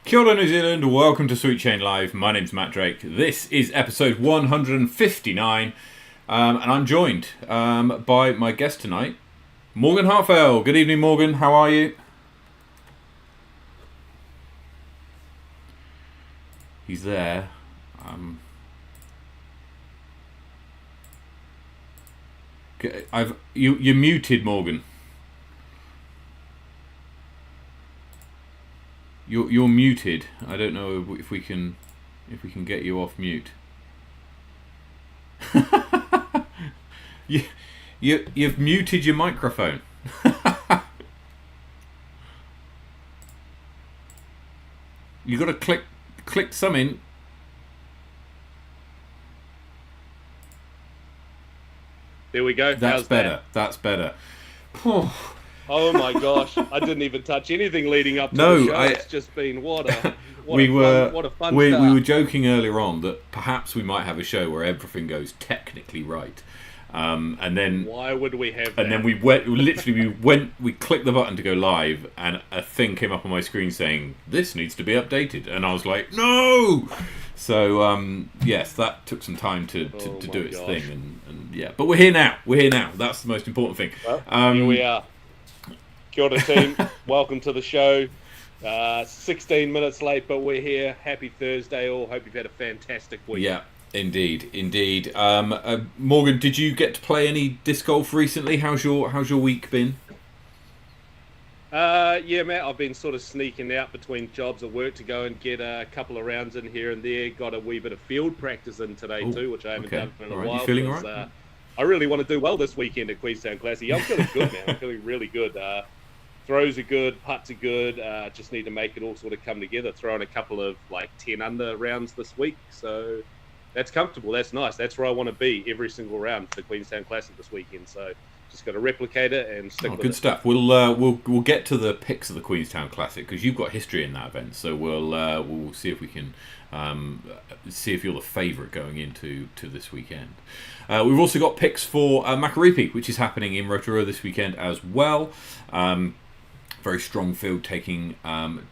Kia ora, New Zealand. Welcome to Sweet Chain Live. My name's Matt Drake. This is episode 159, and I'm joined by my guest tonight, Morgan Hartfell. Good evening, Morgan. How are you? He's there. You're muted, Morgan. You're muted. I don't know if we can get you off mute. You've muted your microphone. You got to click something. There we go. That's better. That's better. Oh my gosh! I didn't even touch anything leading up to the show. It's just been what a fun we start. were joking earlier on that perhaps we might have a show where everything goes technically right, and then why would we have that? And then we clicked the button to go live, and a thing came up on my screen saying this needs to be updated, and I was like, no. So yes, that took some time to do its thing, and yeah, but we're here now. That's the most important thing. Well, here we are. Kia ora team, welcome to the show. 16 minutes late, but we're here. Happy Thursday all. Hope you've had a fantastic week. Yeah, indeed. Morgan, did you get to play any disc golf recently? How's your week been? Yeah, Matt, I've been sort of sneaking out between jobs at work to go and get a couple of rounds in here and there. Got a wee bit of field practice in today too, which I haven't done in a while. You feeling all right? I really want to do well this weekend at Queenstown Classic. I'm feeling good, man. I'm feeling really good. Throws are good, putts are good. Just need to make it all sort of come together. Throwing a couple of 10 under rounds this week, so that's comfortable. That's nice. That's where I want to be every single round for the Queenstown Classic this weekend. So just got to replicate it and stick with it. Good stuff. We'll get to the picks of the Queenstown Classic because you've got history in that event. So we'll see if we can see if you're the favourite going into this weekend. We've also got picks for Makaripi, which is happening in Rotorua this weekend as well. Very strong field taking on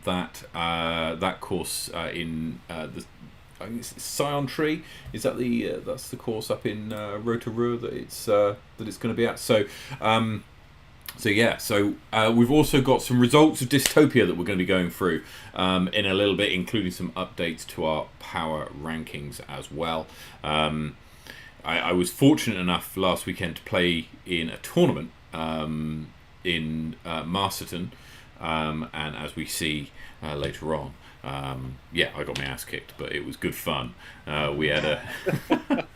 that course in the. I think it's Scion Tree. Is that that's the course up in Rotorua that it's going to be at? So we've also got some results of Dystopia that we're going to be going through in a little bit, including some updates to our power rankings as well. I was fortunate enough last weekend to play in a tournament in Masterton, and as we see later on, I got my ass kicked, but it was good fun. We had a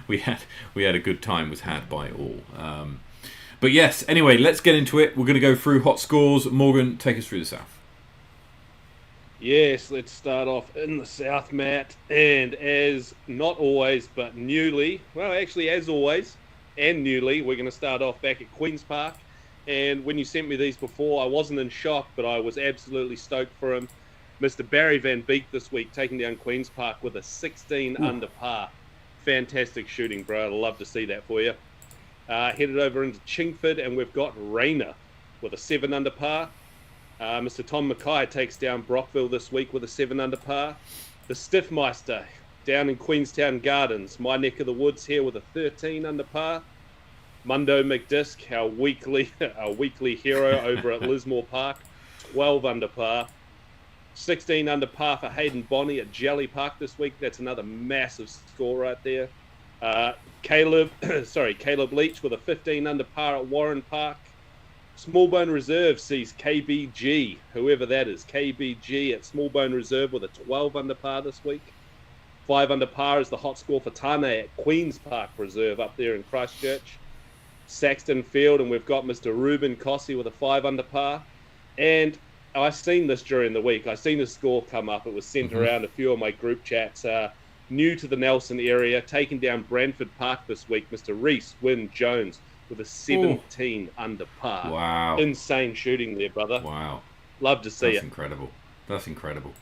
we had a good time was had by all. But yes, anyway, let's get into it. We're going to go through hot scores. Morgan, take us through the South. Yes, let's start off in the South, Matt. And as not always, but as always and newly, we're going to start off back at Queen's Park. And when you sent me these before, I wasn't in shock, but I was absolutely stoked for him. Mr. Barry Van Beek this week taking down Queen's Park with a 16 under par. Fantastic shooting, bro. I'd love to see that for you. Headed over into Chingford, and we've got Rayner with a 7 under par. Mr. Tom Mackay takes down Brockville this week with a 7 under par. The Stiffmeister down in Queenstown Gardens, my neck of the woods here with a 13 under par. Mundo McDisk, our weekly hero over at Lismore Park, 12 under par. 16 under par for Hayden Bonney at Jelly Park this week. That's another massive score right there. Caleb Leach with a 15 under par at Warren Park. Smallbone Reserve sees KBG, whoever that is, KBG at Smallbone Reserve with a 12 under par this week. 5 under par is the hot score for Tane at Queen's Park Reserve up there in Christchurch. Saxton Field, and we've got Mr. Ruben Cossie with a 5 under par. And I've seen this during the week. I've seen the score come up. It was sent around a few of my group chats. New to the Nelson area, taking down Brantford Park this week, Mr. Reese Wynne Jones with a 17 under par. Wow. Insane shooting there, brother. Wow. Love to see it. That's incredible.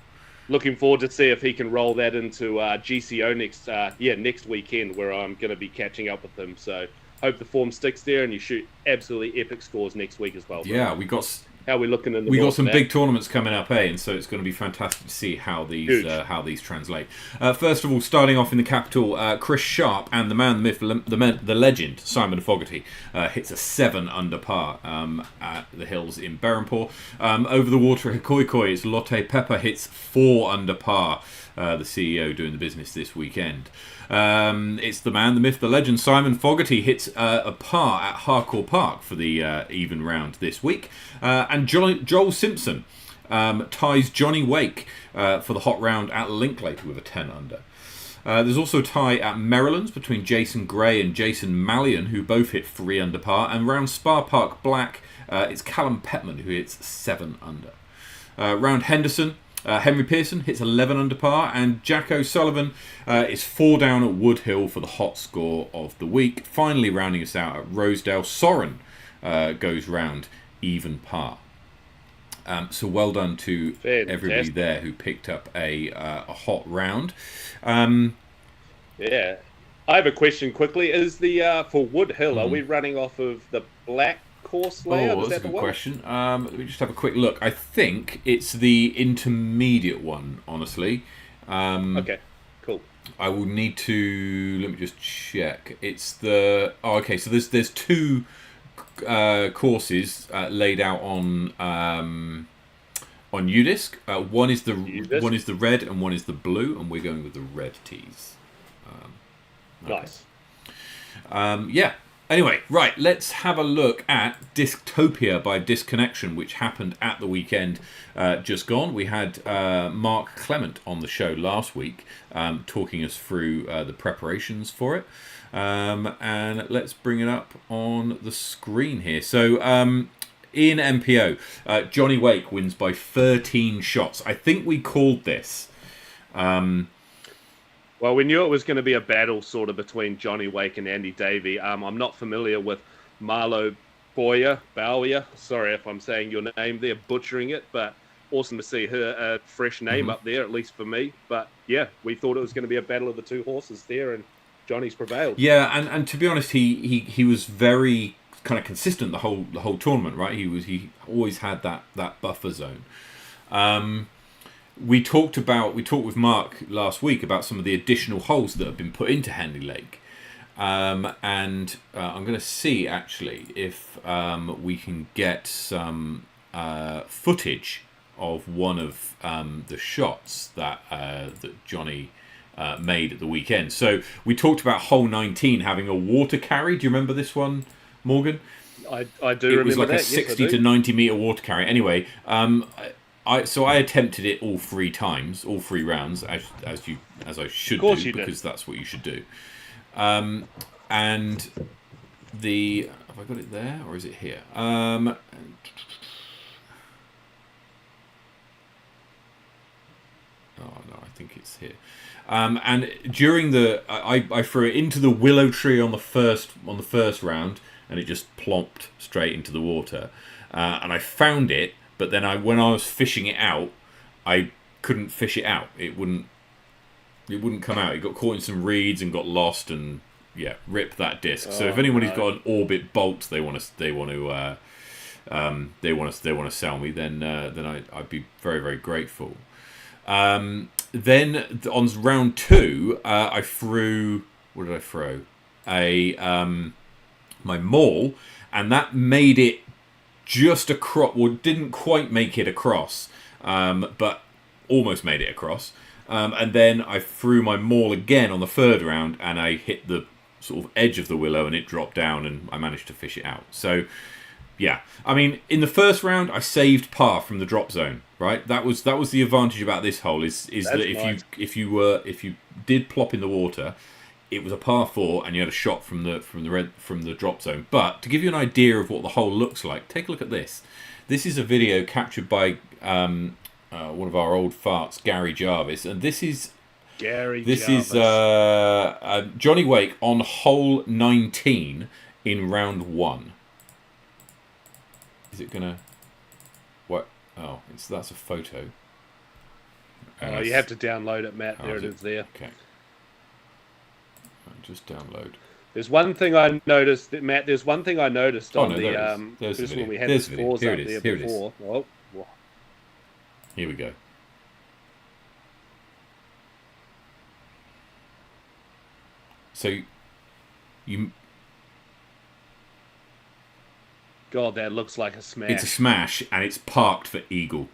Looking forward to see if he can roll that into GCO next weekend, where I'm going to be catching up with him. So hope the form sticks there and you shoot absolutely epic scores next week as well. Yeah, we got How are we looking in the We got book, some Matt? big tournaments coming up, and so it's going to be fantastic to see Huge. how these translate. First of all, starting off in the capital, Chris Sharp and the man, the myth, the legend, Simon Fogarty hits a 7 under par at the hills in Berhampore. Over the water at Hikoikoi, it's Lotte Pepper hits 4 under par. The CEO doing the business this weekend. It's the man, the myth, the legend, Simon Fogarty hits a par at Harcourt Park for the even round this week. And Joel Simpson ties Johnny Wake for the hot round at Linklater with a 10 under. There's also a tie at Maryland's between Jason Gray and Jason Mallion, who both hit 3 under par. And round Spa Park Black, it's Callum Petman, who hits 7 under. Round Henderson, Henry Pearson hits 11 under par, and Jack O'Sullivan is 4 down at Wood Hill for the hot score of the week. Finally, rounding us out at Rosedale, Soren goes round even par. So well done to everybody there who picked up a hot round. Yeah, I have a question quickly. Is the for Wood Hill? Are we running off of the black course layout? Oh, that's a good question. Let me just have a quick look. I think it's the intermediate one, honestly. Okay, cool. I will need to, let me just check. It's the, oh, okay, so there's 2 courses laid out on UDisc. One is the UDisc. One is the red and one is the blue, and we're going with the red tees. Okay. Nice. Yeah. Anyway, right, let's have a look at Disctopia by Disconnection, which happened at the weekend just gone. We had Mark Clement on the show last week talking us through the preparations for it. And let's bring it up on the screen here. So in MPO, Johnny Wake wins by 13 shots. I think we called this. Well, we knew it was going to be a battle sort of between Johnny Wake and Andy Davey. I'm not familiar with Marlo Bowyer. Sorry if I'm saying your name there, butchering it, but awesome to see her a fresh name up there, at least for me. But yeah, we thought it was going to be a battle of the 2 horses there, and Johnny's prevailed. Yeah, and to be honest, he was very kind of consistent the whole tournament, right? He always had that buffer zone. We talked with Mark last week about some of the additional holes that have been put into Henley Lake, and I'm going to see actually if we can get some footage of one of the shots that Johnny made at the weekend. So we talked about hole 19 having a water carry. Do you remember this one, Morgan? I do remember that. It was like a 60 to 90 meter water carry. Anyway, I attempted it all 3 times, all 3 rounds, as I should do, because that's what you should do. And the, have I got it there or is it here? Oh no, I think it's here. And during the, I threw it into the willow tree on the first round, and it just plopped straight into the water. And I found it. But then when I was fishing it out, I couldn't fish it out. It wouldn't come out. It got caught in some reeds and got lost, and yeah, ripped that disc. So if anybody's got an Orbit Bolt they want to sell me, then I'd be very, very grateful. Then on round 2, I threw, what did I throw? My maul, and that made it just across, well, didn't quite make it across, but almost made it across. And then I threw my maul again on the 3rd round, and I hit the sort of edge of the willow, and it dropped down, and I managed to fish it out. So, yeah, I mean, in the 1st round, I saved par from the drop zone. Right, that was the advantage about this hole is that if you did plop in the water, it was a par 4 and you had a shot from the drop zone. But to give you an idea of what the hole looks like, take a look at this. This is a video captured by one of our old farts, Gary Jarvis, and this is Johnny Wake on hole 19 in round 1. Is it gonna? What? Oh, that's a photo. Oh, you have to download it, Matt. There it is there. Okay. Just download. There's one thing I noticed, Matt. There's one thing I noticed Oh on no, the there's the just video. when we had There's the the video. scores Here up it is. there Here it is. before. Oh, Here we go. So you. God, that looks like a smash. It's a smash, and it's parked for eagle.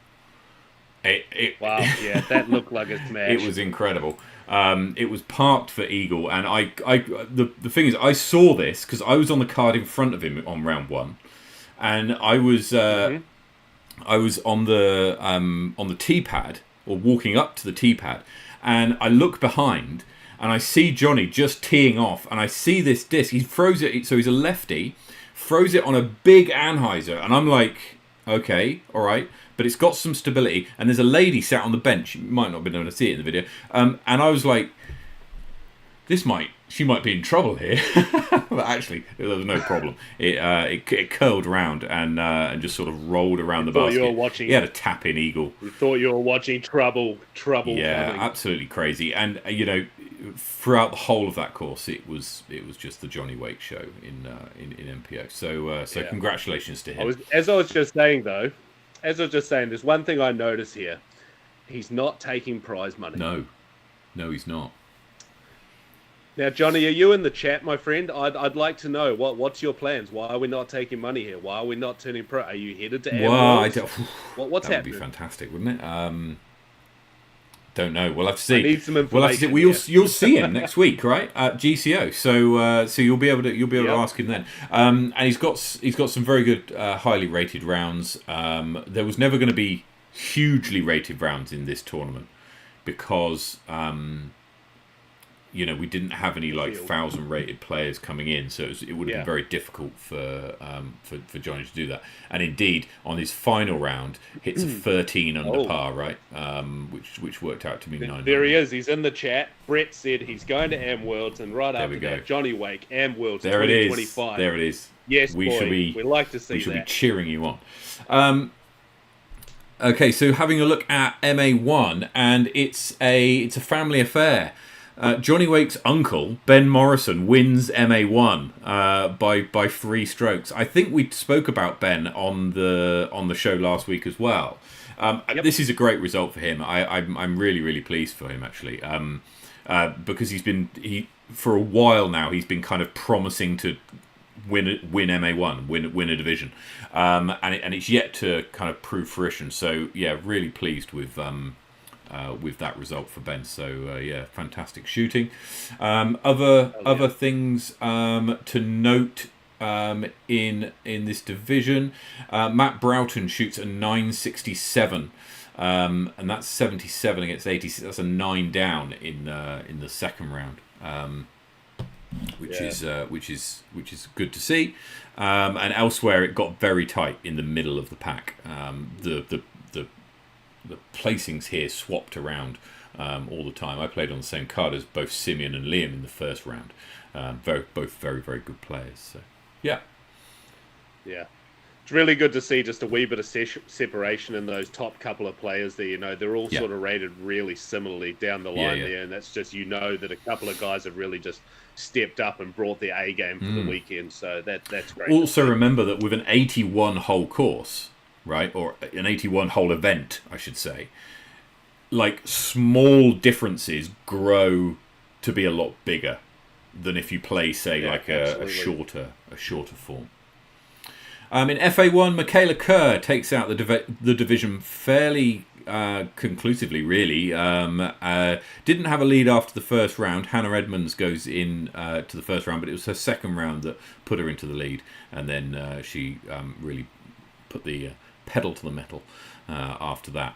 Wow, yeah, that looked like a smash. It was incredible. It was parked for eagle, and the thing is, I saw this because I was on the card in front of him on round one, and I was on the tee pad or walking up to the tee pad, and I look behind and I see Johnny just teeing off, and I see this disc. He throws it, so he's a lefty, throws it on a big anhyzer, and I'm like, okay, all right. But it's got some stability, and there's a lady sat on the bench. You might not have been able to see it in the video. And I was like, she might be in trouble here. But actually, there was no problem. It curled round and just sort of rolled around the basket. You were watching. He had a tap in eagle. You thought you were watching trouble. Yeah, coming. absolutely crazy. And throughout the whole of that course, it was just the Johnny Wake show in MPO. So congratulations to him. As I was just saying, there's one thing I notice here. He's not taking prize money. No, he's not. Now, Johnny, are you in the chat, my friend? I'd like to know what's your plans. Why are we not taking money here? Why are we not turning pro? Are you headed to What's that happening? Would be fantastic, wouldn't it? Don't know. We'll have to see. I need some information. You'll see him next week, right? At GCO. So you'll be able to ask him then. And he's got some very good highly rated rounds. There was never going to be hugely rated rounds in this tournament because we didn't have any 1,000 rated players coming in, so it would have been very difficult for Johnny to do that. And indeed, on his final round, hits a 13 under par, right? Which worked out to be 9. There he is. He's in the chat. Brett said he's going to Am Worlds, and right after that, Johnny Wake, Am Worlds, 2025. There it is. Yes, we like to see that. We should be cheering you on. Okay, so having a look at MA1, and it's a family affair. Johnny Wake's uncle, Ben Morrison, wins MA1 by 3 strokes. I think we spoke about Ben on the show last week as well. This is a great result for him. I'm really, really pleased for him, actually, because for a while now he's been kind of promising to win MA1, win a division, and it's yet to kind of prove fruition. So yeah, really pleased with that result for Ben. So fantastic shooting. Other things to note in this division. Matt Broughton shoots a 967, and that's 77 against 86. That's a 9 down in the second round. Which is good to see. And elsewhere, it got very tight in the middle of the pack. The placings here swapped around all the time. I played on the same card as both Simeon and Liam in the first round. Both very, very good players. So, yeah. It's really good to see just a wee bit of separation in those top couple of players there. They're all sort of rated really similarly down the line there, and that's just that a couple of guys have really just stepped up and brought their A game for the weekend. So that's great. Also remember that with an 81 hole course, right, or an 81 hole event, I should say, small differences grow to be a lot bigger than if you play, say, a shorter form. In FA1, Michaela Kerr takes out the division fairly conclusively, really. Didn't have a lead after the first round. Hannah Edmonds goes in to the first round, but it was her second round that put her into the lead, and then she really put the pedal to the metal after that.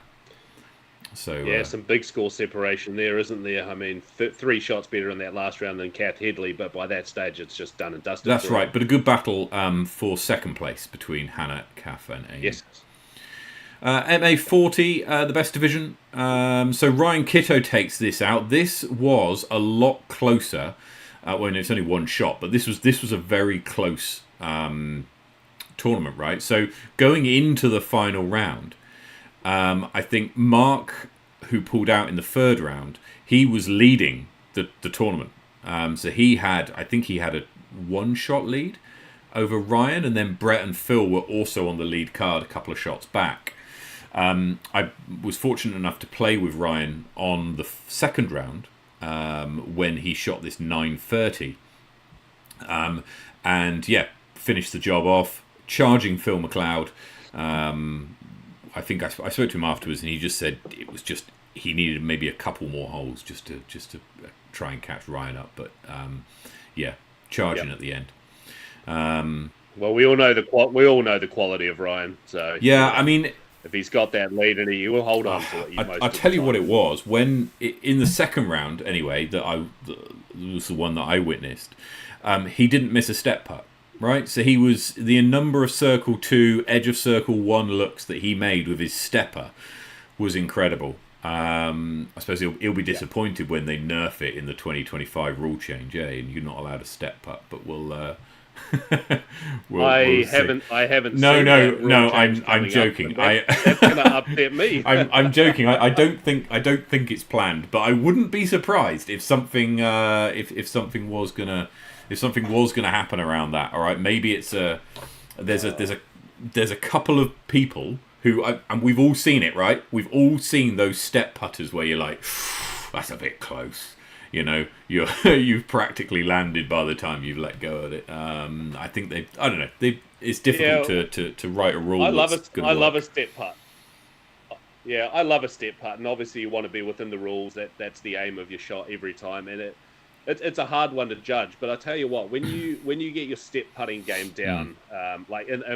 So some big score separation there, isn't there? I mean, 3 shots better in that last round than Kath Headley, but by that stage it's just done and dusted. That's right, but a good battle for second place between Hannah, Kath and Amy. Yes. MA40, the best division. So Ryan Kitto takes this out. This was a lot closer. It's only 1 shot, but this was a very close tournament, right? So going into the final round, I think Mark, who pulled out in the third round, he was leading the tournament. So he had one-shot lead over Ryan, and then Brett and Phil were also on the lead card a couple of shots back. I was fortunate enough to play with Ryan on the second round when he shot this 930. And yeah, finished the job off, charging Phil McLeod. I think I spoke to him afterwards, and he just said it was just he needed maybe a couple more holes just to try and catch Ryan up. But yeah, charging at the end. Well, we all know the quality of Ryan. So yeah, I mean, if he's got that lead and he will hold on to it. I'll tell you what it was when in the second round anyway that was the one that I witnessed. He didn't miss a step putt, right? So he was the number of circle 2, edge of circle 1 looks that he made with his stepper was incredible. I suppose he'll be disappointed when they nerf it in the 2025 rule change, and you're not allowed a step putt. But we'll I haven't. No. I'm joking. That's gonna upset me. I'm joking. I don't think it's planned, but I wouldn't be surprised if something if something was gonna happen around that. All right, maybe it's there's a couple of people who and we've all seen it, right? We've all seen those step putters where you're like, that's a bit close. You know, you've practically landed by the time you've let go of it. I think I don't know. It's difficult to write a rule. I love a step putt. Yeah, I love a step putt, and obviously you want to be within the rules. That's the aim of your shot every time, and it's a hard one to judge. But I tell you what, when you get your step putting game down, and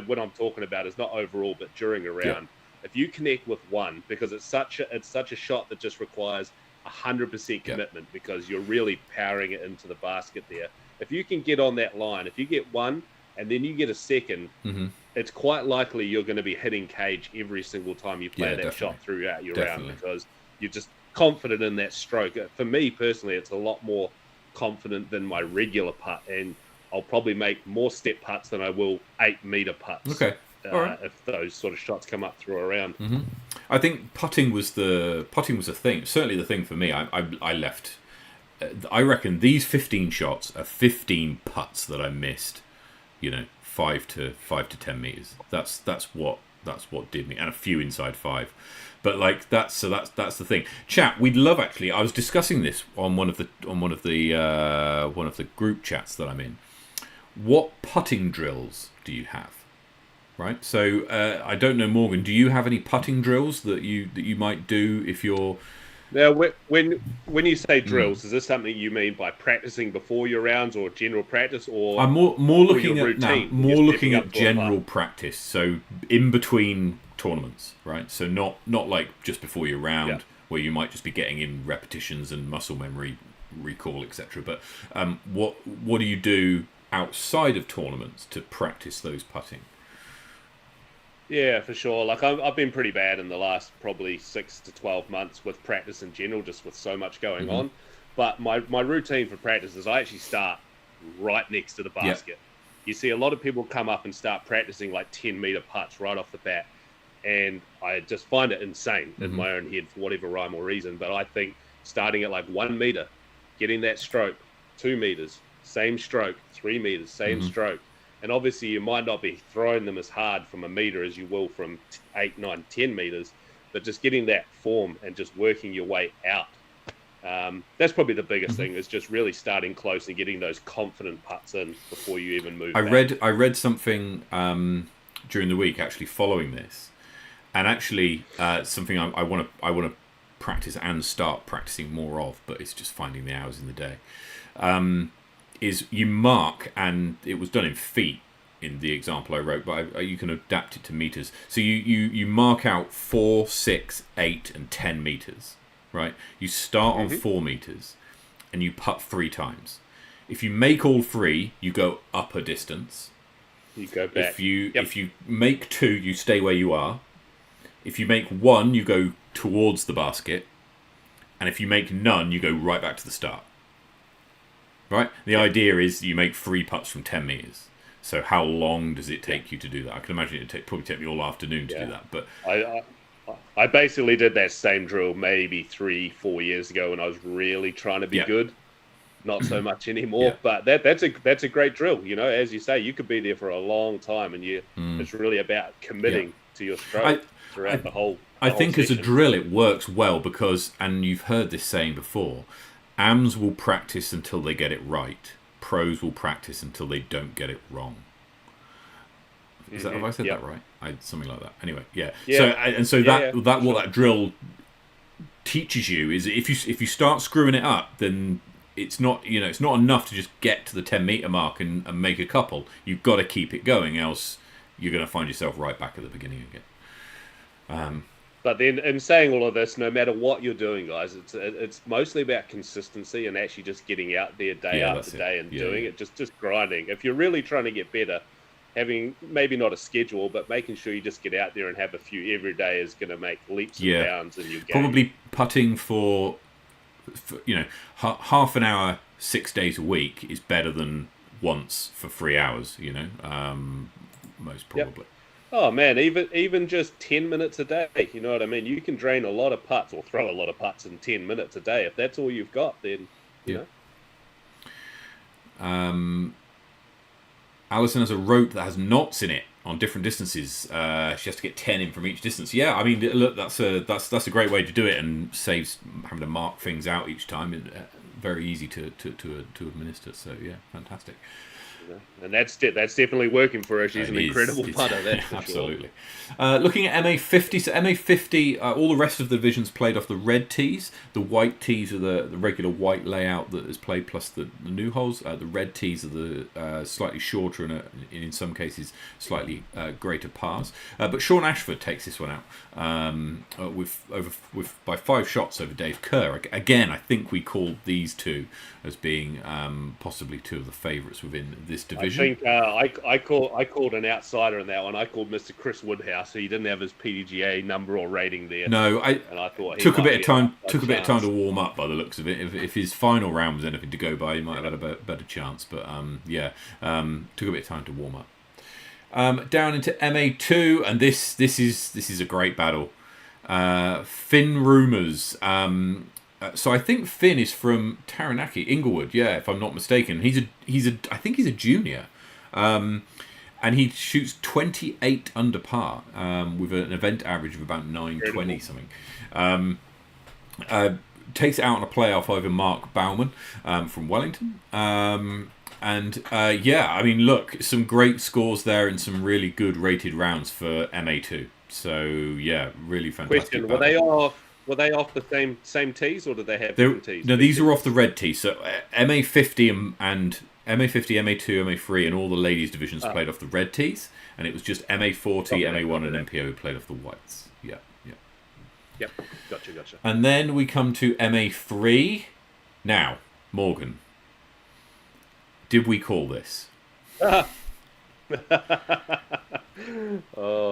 what I'm talking about is not overall, but during a round, if you connect with one, because it's such a shot that just requires 100% commitment because you're really powering it into the basket there. If you can get on that line, if you get one and then you get a second, it's quite likely you're going to be hitting cage every single time you play that shot throughout your round because you're just confident in that stroke. For me personally, it's a lot more confident than my regular putt, and I'll probably make more step putts than I will 8-meter putts. Okay. If those sort of shots come up through a round. I think putting was a thing. Certainly the thing for me. I left. I reckon these 15 shots are 15 putts that I missed. 5 to 10 meters. That's what did me, and a few inside 5. But like that's the thing. Chat, we'd love actually. I was discussing this on one of the group chats that I'm in. What putting drills do you have? Right, so I don't know, Morgan. Do you have any putting drills that you might do if you're? Now, when you say drills, is this something you mean by practicing before your rounds or general practice, or I'm more looking at general practice. So in between tournaments, right? So not like just before your round where you might just be getting in repetitions and muscle memory, recall, etc. But what do you do outside of tournaments to practice those putting? Yeah, for sure. Like I've been pretty bad in the last probably 6 to 12 months with practice in general, just with so much going on. But my routine for practice is I actually start right next to the basket. You see a lot of people come up and start practicing like 10-meter putts right off the bat. And I just find it insane in my own head for whatever rhyme or reason. But I think starting at like 1 meter, getting that stroke, 2 meters, same stroke, 3 meters, same stroke. And obviously you might not be throwing them as hard from a meter as you will from 8, 9, 10 meters, but just getting that form and just working your way out. That's probably the biggest thing, is just really starting close and getting those confident putts in before you even move back. I read something during the week actually following this, and actually something I want to practice and start practicing more of, but it's just finding the hours in the day. Is you mark, and it was done in feet in the example I wrote, but you can adapt it to meters. So you mark out 4, 6, 8, and 10 meters, right? You start on 4 meters, and you putt 3 times. If you make all 3, you go up a distance. You go back. If you make 2, you stay where you are. If you make 1, you go towards the basket, and if you make none, you go right back to the start. Right? The idea is you make 3 putts from 10 meters. So how long does it take you to do that? I can imagine it probably take me all afternoon to do that. But I basically did that same drill maybe 3-4 years ago when I was really trying to be good. not so much anymore. But that's a great drill. You know, as you say, you could be there for a long time, and it's really about committing to your stroke throughout the whole. I think as a session. drill it works well because, and you've heard this saying before, AMs will practice until they get it right. Pros will practice until they don't get it wrong. Is that, have I said that right? Something like that. Anyway, yeah. So what that drill teaches you is if you start screwing it up, then it's not enough to just get to the 10-meter mark and make a couple. You've got to keep it going, else you're going to find yourself right back at the beginning again. But then, in saying all of this, no matter what you're doing, guys, it's mostly about consistency and actually just getting out there day after day and doing it, just grinding. If you're really trying to get better, having maybe not a schedule, but making sure you just get out there and have a few every day is going to make leaps and bounds in your game. Probably putting for half an hour 6 days a week is better than once for 3 hours. Most probably. Yep. Oh man, even just 10 minutes a day, you know what I mean? You can drain a lot of putts or throw a lot of putts in 10 minutes a day. If that's all you've got, then you know. Alison has a rope that has knots in it on different distances. She has to get 10 in from each distance. Yeah, I mean, look, that's a great way to do it and saves having to mark things out each time. Very easy to administer. So yeah, fantastic. And that's definitely working for her. She's an incredible putter, that's for absolutely. Sure. Looking at MA50, so MA50, all the rest of the divisions played off the red tees. The white tees are the regular white layout that is played plus the new holes. The red tees are the slightly shorter and in some cases slightly greater pars. But Sean Ashford takes this one out by 5 shots over Dave Kerr. Again, I think we called these two as being possibly two of the favourites within this division. I think I called an outsider in that one. I called Mr. Chris Woodhouse. He didn't have his PDGA number or rating there. No, I thought took a bit of time. Took a bit of time to warm up by the looks of it. If his final round was anything to go by, he might have had a better chance. But took a bit of time to warm up. Down into MA2, and this is a great battle. Finn Rumours. So I think Finn is from Taranaki, Inglewood, if I'm not mistaken. I think he's a junior, and he shoots 28 under par with an event average of about 920 something. Takes it out on a playoff over Mark Baumann from Wellington. I mean, look, some great scores there and some really good rated rounds for MA2. So yeah, really fantastic. Question: Were they off the same tees, or did they have different tees? No, these are off the red tee. So MA50 and MA50, MA2, MA3, and all the ladies divisions played off the red tees, and it was just MA40, MA1, and MPO who played off the whites. Yeah. Yep, gotcha. And then we come to MA3. Now, Morgan, did we call this?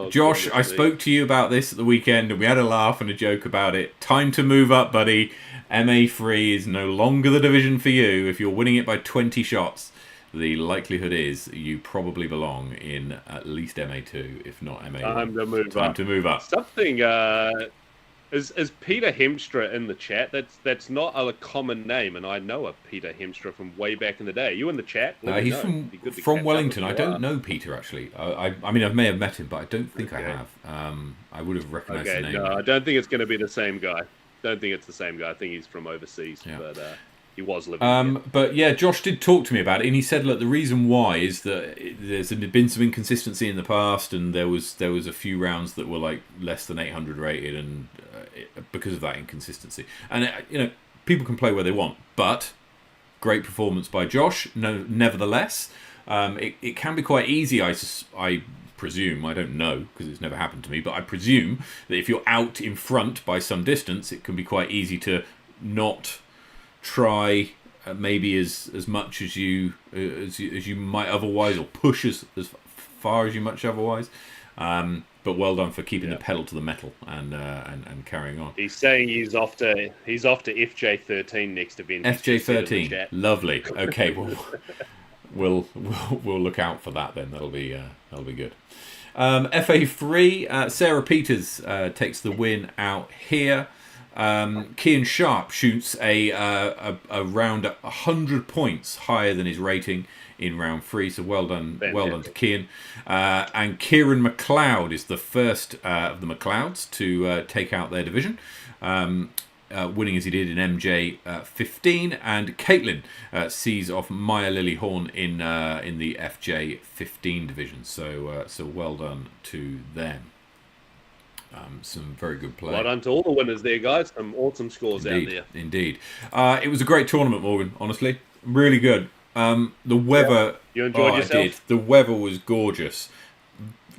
Josh, I spoke to you about this at the weekend and we had a laugh and a joke about it. Time to move up, buddy. MA3 is no longer the division for you. If you're winning it by 20 shots, the likelihood is you probably belong in at least MA2, if not MA1. Time to move up. Something is Peter Hemstra in the chat? That's not a common name, and I know a Peter Hemstra from way back in the day. Are you in the chat? He's from Wellington. I don't know Peter actually. I mean, I may have met him, but I don't think I have. I would have recognised the name. No, I don't think it's going to be the same guy. I think he's from overseas, but he was living here. But yeah, Josh did talk to me about it, and he said, look, the reason why is that there's been some inconsistency in the past, and there was a few rounds that were like less than 800 rated, and because of that inconsistency. And people can play where they want, but great performance by Josh. No, nevertheless, it can be quite easy. I presume, I don't know because it's never happened to me, but I presume that if you're out in front by some distance, it can be quite easy to not try maybe as much as you might otherwise, or push as far as you might otherwise. But well done for keeping the pedal to the metal and carrying on. He's saying he's off to FJ13 next event. FJ13, lovely. Okay, we'll look out for that then. That'll be good. FA3, Sarah Peters takes the win out here. Kian Sharp shoots around 100 points higher than his rating in round 3, so well done to Kian. And Kieran McLeod is the first of the McLeods to take out their division, winning as he did in MJ 15, and Caitlin sees off Maya Lilyhorn in the FJ 15 division. So well done to them. Some very good play. Well done to all the winners there, guys. Some awesome scores out there. Indeed. It was a great tournament, Morgan, honestly. Really good. The weather... You enjoyed yourself? I did. The weather was gorgeous.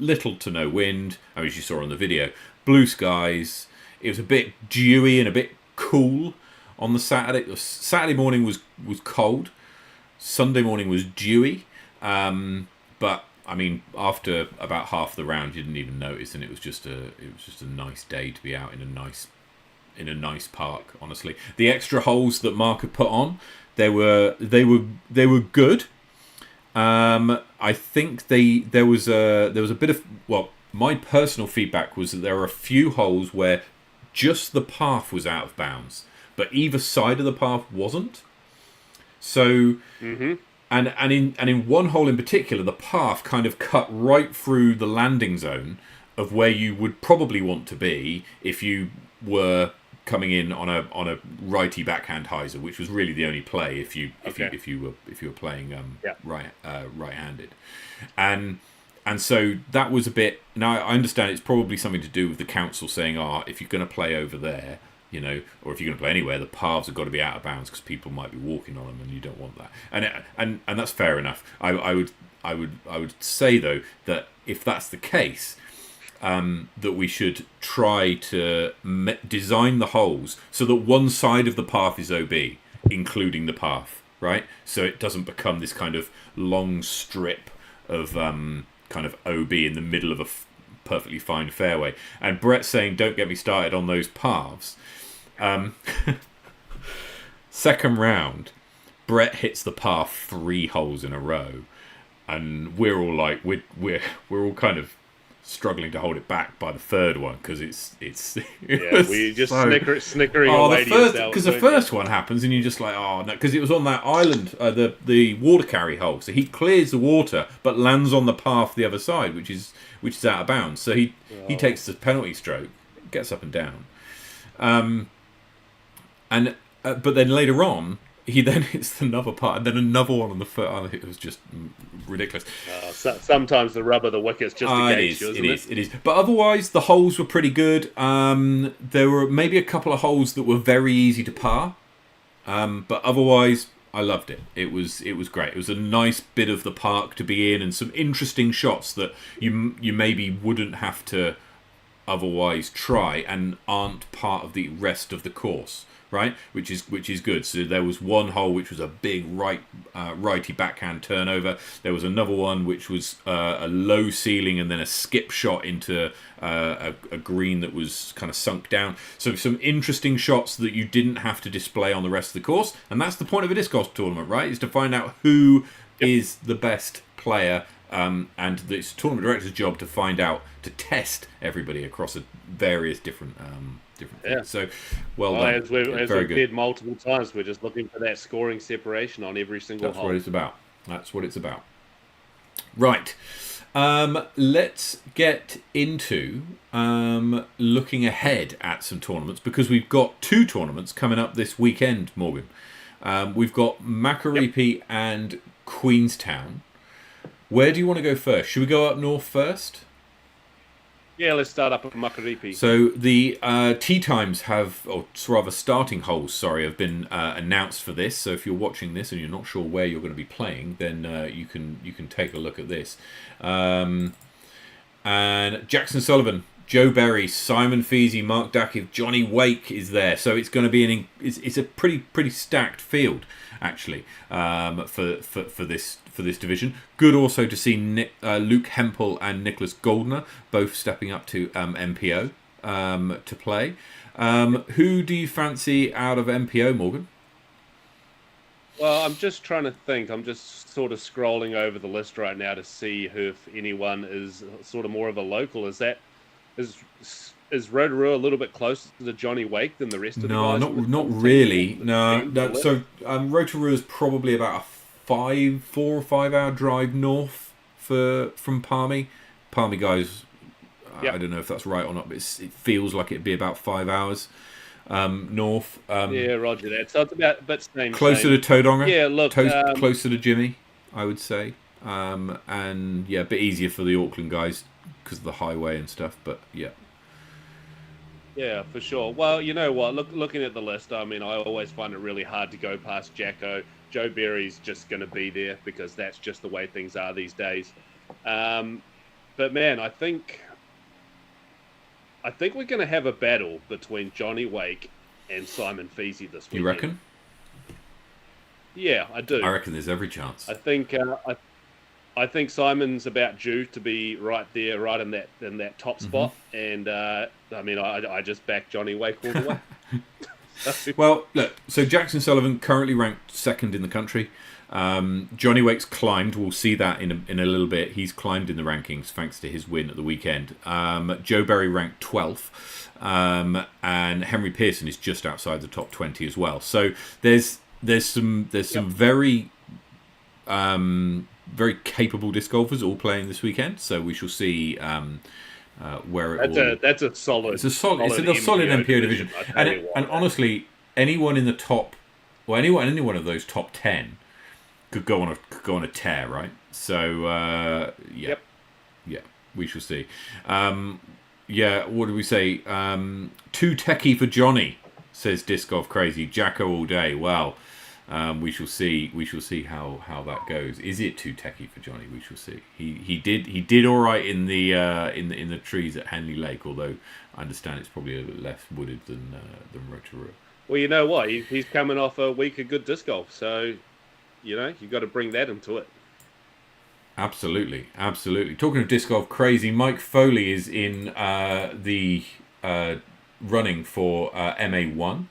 Little to no wind, as you saw on the video. Blue skies. It was a bit dewy and a bit cool on the Saturday. Saturday morning was cold. Sunday morning was dewy. But... I mean, after about half the round, you didn't even notice, and it was just a nice day to be out in a nice park. Honestly, the extra holes that Mark had put on, they were good. I think there was a bit of, well, my personal feedback was that there were a few holes where just the path was out of bounds, but either side of the path wasn't. So. Mm-hmm. And in one hole in particular, the path kind of cut right through the landing zone of where you would probably want to be if you were coming in on a righty backhand hyzer, which was really the only play if you were playing right-handed, and so that was a bit. Now I understand it's probably something to do with the council saying, if you're going to play over there, you know, or if you're going to play anywhere, the paths have got to be out of bounds because people might be walking on them, and you don't want that. And that's fair enough. I would say though that if that's the case, that we should try to design the holes so that one side of the path is OB, including the path, right? So it doesn't become this kind of long strip of kind of OB in the middle of a perfectly fine fairway. And Brett saying, "Don't get me started on those paths." Second round, Brett hits the path 3 holes in a row, and we're all like, we're all kind of struggling to hold it back by the third one because it's we just snickering away because the first one happens and you're just like, no, because it was on that island, the water carry hole, so he clears the water but lands on the path the other side, which is out of bounds, so he takes the penalty stroke, gets up and down, but then later on he then hits another part and then another one on the foot. It was just ridiculous. Sometimes the rub of the wicket's just against you, isn't it? It is. But otherwise, the holes were pretty good. There were maybe a couple of holes that were very easy to par. But otherwise, I loved it. It was great. It was a nice bit of the park to be in, and some interesting shots that you maybe wouldn't have to otherwise try and aren't part of the rest of the course. Right, which is good. So there was one hole which was a big righty backhand turnover. There was another one which was a low ceiling and then a skip shot into a green that was kind of sunk down. So some interesting shots that you didn't have to display on the rest of the course. And that's the point of a disc golf tournament, right? Is to find out who is the best player. And it's tournament director's job to find out, to test everybody across various different things. So, well done. As we've said multiple times, we're just looking for that scoring separation on every single hole. That's what it's about. Right. Let's get into looking ahead at some tournaments, because we've got 2 tournaments coming up this weekend, Morgan. We've got Makaripi and Queenstown. Where do you want to go first? Should we go up north first? Yeah, let's start up at Makaripi. So the tee times starting holes, have been announced for this. So if you're watching this and you're not sure where you're going to be playing, then you can take a look at this. And Jackson Sullivan, Joe Berry, Simon Feasey, Mark Dakiv, Johnny Wake is there. So it's going to be it's a pretty stacked field actually for this division. Good also to see Luke Hempel and Nicholas Goldner both stepping up to MPO to play. Who do you fancy out of MPO, Morgan? Well, I'm just trying to think. I'm just sort of scrolling over the list right now to see if anyone is sort of more of a local. Is that is Rotorua a little bit closer to Johnny Wake than the rest of the No, guys? not really. No. So Rotorua is probably about a 4 or 5 hour drive north from Palmy. Palmy guys, Yep. I don't know if that's right or not, but it feels like it'd be about 5 hours north. Yeah, Roger that. So it's about but same. Closer to Tauranga. Yeah, look, Closer to Jimmy, I would say. And yeah, a bit easier for the Auckland guys because of the highway and stuff. But yeah. Yeah, for sure. Well, you know what? Looking at the list, I mean, I always find it really hard to go past Jacko. Joe Berry's just going to be there because that's just the way things are these days. But man, I think we're going to have a battle between Johnny Wake and Simon Feasy this weekend. You reckon? Yeah, I do. I reckon there's every chance. I think I think Simon's about due to be right there, right in that top spot, and I mean, I just back Johnny Wake all the way. Well, look, so Jackson Sullivan currently ranked second in the country. Johnny Wake's climbed. We'll see that in a little bit. He's climbed in the rankings thanks to his win at the weekend. Joe Berry ranked 12th, and Henry Pearson is just outside the top 20 as well. So there's some very very capable disc golfers all playing this weekend. So we shall see where it that's a solid. It's a solid MPO division. And honestly, anyone in the top, well, any one of those top 10 could go on a tear, right? So yeah, we shall see. What do we say? Too techie for Johnny, says Disc Golf Crazy. Jacko all day. Well, we shall see. We shall see how that goes. Is it too techie for Johnny? We shall see. He did all right in the trees at Henley Lake, although I understand it's probably a bit less wooded than Rotorua. Well, you know what? He's coming off a week of good disc golf, so you know you've got to bring that into it. Absolutely. Talking of Disc Golf Crazy, Mike Foley is in the running for MA1.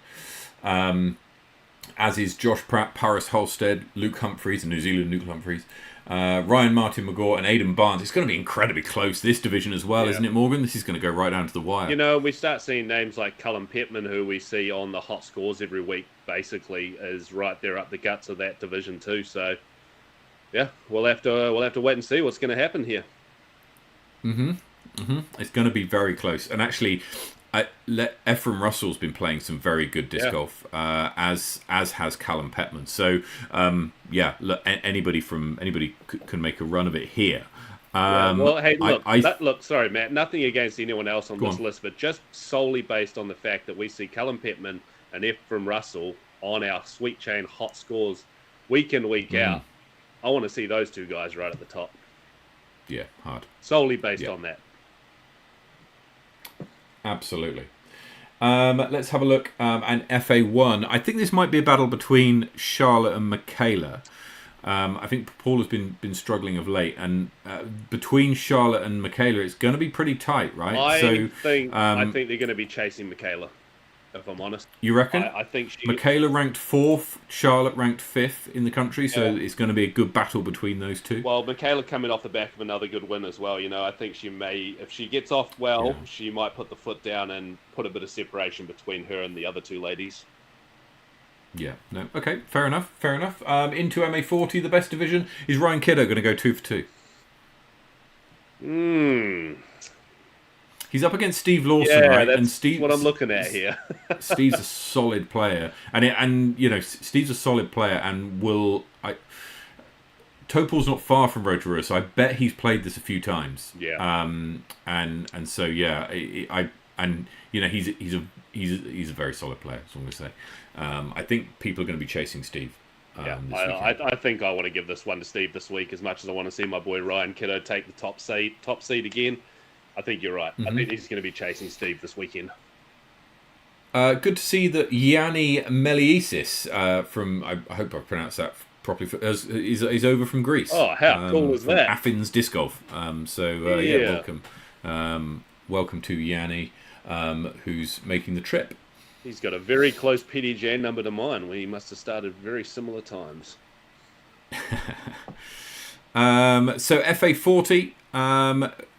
As is Josh Pratt, Paris Holstead, Luke Humphreys, New Zealand Luke Humphreys, Ryan Martin McGaw, and Aidan Barnes. It's going to be incredibly close, this division as well, isn't it, Morgan? This is going to go right down to the wire. You know, we start seeing names like Cullen Petman, who we see on the hot scores every week, basically, is right there up the guts of that division too. So, yeah, we'll have to wait and see what's going to happen here. It's going to be very close. And actually, Ephraim Russell's been playing some very good disc golf, as has Callum Petman. So look, anybody can make a run of it here. Well, hey, look, sorry, Matt, nothing against anyone else on this list, but just solely based on the fact that we see Callum Petman and Ephraim Russell on our Sweet Chain hot scores week in, week out. I want to see those two guys right at the top. Yeah, hard. Solely based on that. Absolutely. Let's have a look. And FA1. I think this might be a battle between Charlotte and Michaela. I think Paul has been struggling of late, and between Charlotte and Michaela, it's going to be pretty tight, right? I think they're going to be chasing Michaela, if I'm honest. You reckon? I think Michaela ranked 4th, Charlotte ranked 5th in the country, so it's going to be a good battle between those two. Well, Michaela coming off the back of another good win as well. You know, I think she may, if she gets off well, she might put the foot down and put a bit of separation between her and the other two ladies. Yeah, no, okay, fair enough. Into MA40, the best division. Is Ryan Kiddo going to go 2 for 2? He's up against Steve Lawson, right? That's what I'm looking at here. Steve's a solid player, and you know, Steve's a solid player, and Topol's not far from Rotorua, so I bet he's played this a few times. Yeah. And so yeah, you know, he's a very solid player. That's what I'm going to say. I think people are going to be chasing Steve. I think I want to give this one to Steve this week, as much as I want to see my boy Ryan Kiddo take the top seed again. I think you're right. I think he's going to be chasing Steve this weekend. Good to see that Yanni Meliosis from, I hope I pronounced that properly, is over from Greece. Oh, how cool is that? Athens Disc Golf. Welcome. Welcome to Yanni, who's making the trip. He's got a very close PDJ number to mine, where he must have started very similar times. So FA40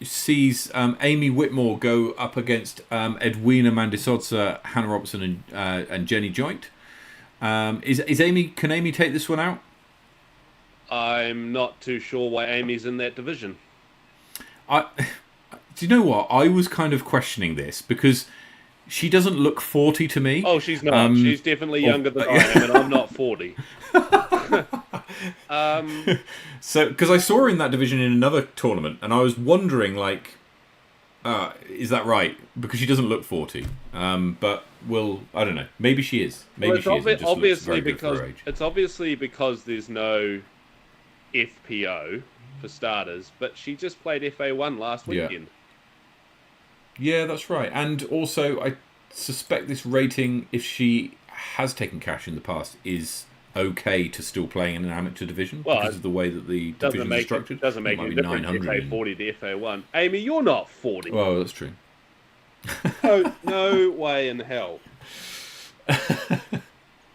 sees Amy Whitmore go up against Edwina Mandisodza, Hannah Robertson, and Jenny Joint. Is Amy? Can Amy take this one out? I'm not too sure why Amy's in that division. Do you know what? I was kind of questioning this because she doesn't look 40 to me. Oh, she's not. She's definitely younger than I am, and I'm not 40. So, because I saw her in that division in another tournament, and I was wondering, like, is that right? Because she doesn't look 40. But I don't know. Maybe she is. Maybe she is. Obviously, because it's obviously because there's no FPO for starters, but she just played FA1 last weekend. Yeah, that's right. And also, I suspect this rating, if she has taken cash in the past, is okay to still playing in an amateur division because of the way that the division is structured. It doesn't make any difference. FA40 to FA1. Amy, you're not 40. Well, that's true. No way in hell. I'm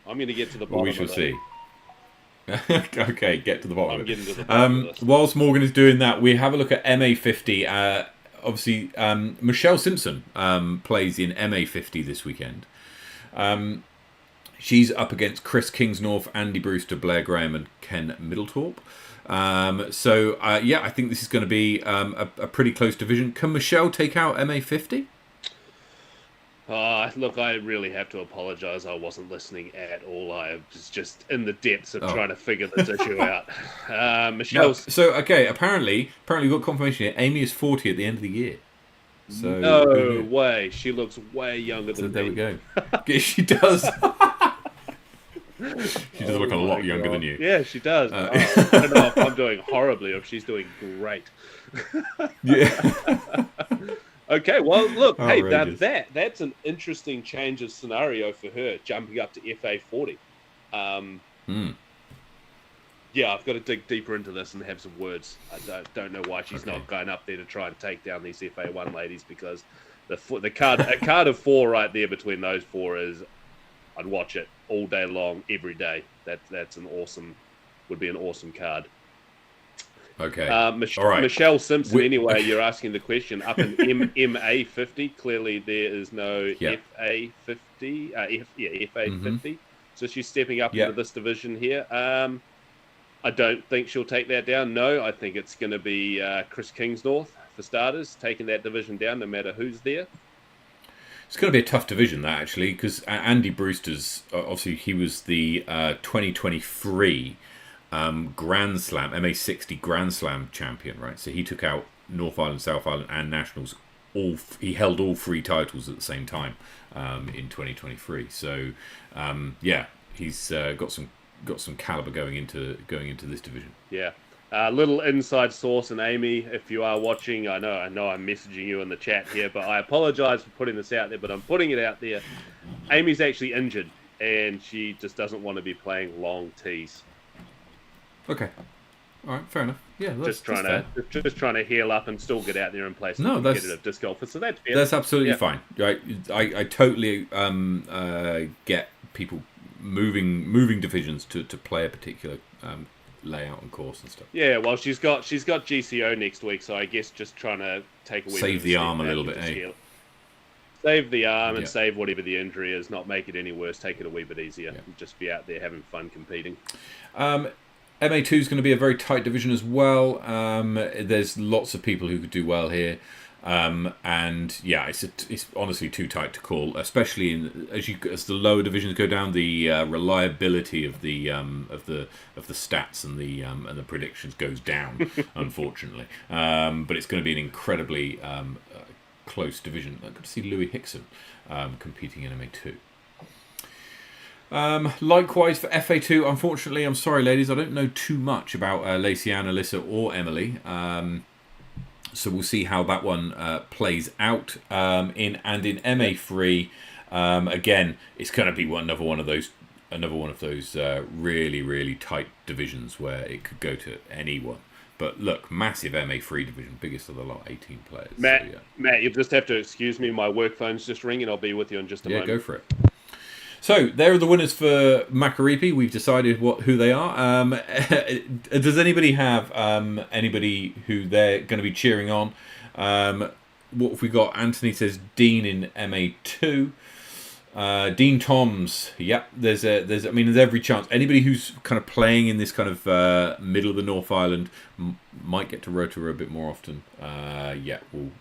going to get to the bottom. We shall see. Okay, get to the bottom. I'm getting to the bottom of this. Whilst Morgan is doing that, we have a look at MA50. Obviously, Michelle Simpson plays in MA50 this weekend. She's up against Chris Kingsnorth, Andy Brewster, Blair Graham, and Ken Middletorp. I think this is going to be a pretty close division. Can Michelle take out MA50? Look, I really have to apologise. I wasn't listening at all. I was just in the depths of trying to figure this issue out. Michelle's... Apparently we've got confirmation here. Amy is 40 at the end of the year. So no way. She looks way younger than me. There we go. She does. She does look a lot younger than you. Yeah, she does. I don't know if I'm doing horribly or if she's doing great. Yeah. Okay, well, look, hey, that's an interesting change of scenario for her, jumping up to FA40. Yeah, I've got to dig deeper into this and have some words. I don't know why she's not going up there to try and take down these FA1 ladies, because a card of 4 right there between those 4 is, I'd watch it all day long, every day. Would be an awesome card. Okay. All right. Michelle Simpson, anyway, you're asking the question. Up in MA50, clearly there is no FA50. FA50. So she's stepping up into this division here. I don't think she'll take that down. No, I think it's going to be Chris Kingsnorth, for starters, taking that division down no matter who's there. It's going to be a tough division, that, actually, because Andy Brewster's, obviously, he was the 2023 Grand Slam, MA60 Grand Slam champion, right? So he took out North Island, South Island, and Nationals. He held all 3 titles at the same time in 2023. So he's got some caliber going into this division. Yeah. Little inside source, and Amy, if you are watching, I know I'm messaging you in the chat here, but I apologise for putting this out there, but I'm putting it out there. Amy's actually injured, and she just doesn't want to be playing long tees. Okay. All right, fair enough. Yeah, just trying to heal up and still get out there and play some competitive disc golf. So that's fair. That's absolutely fine. Right, I totally get people moving divisions to play a particular layout and course and stuff. Yeah, well, she's got GCO next week, so I guess just trying to take a save the arm a little bit. Save the arm and save whatever the injury is. Not make it any worse. Take it a wee bit easier. And just be out there having fun competing. MA2 is going to be a very tight division as well. There's lots of people who could do well here, it's honestly too tight to call, especially as the lower divisions go down. The reliability of the stats and the predictions goes down, unfortunately. But it's going to be an incredibly close division. I could see Louis Hickson competing in MA2. Likewise for FA2, unfortunately, I'm sorry, ladies, I don't know too much about Lacey Ann, Alyssa, or Emily. So we'll see how that one plays out. In MA3, again, it's going to be another one of those really, really tight divisions where it could go to anyone. But look, massive MA3 division, biggest of the lot, 18 players. Matt, you'll just have to excuse me. My work phone's just ringing. I'll be with you in just a moment. Yeah, go for it. So there are the winners for Makaripi. We've decided who they are. Does anybody have anybody who they're going to be cheering on? What have we got? Anthony says Dean in MA2. Dean Toms. Yep. There's every chance. Anybody who's kind of playing in this kind of middle of the North Island might get to Rotorua a bit more often. We'll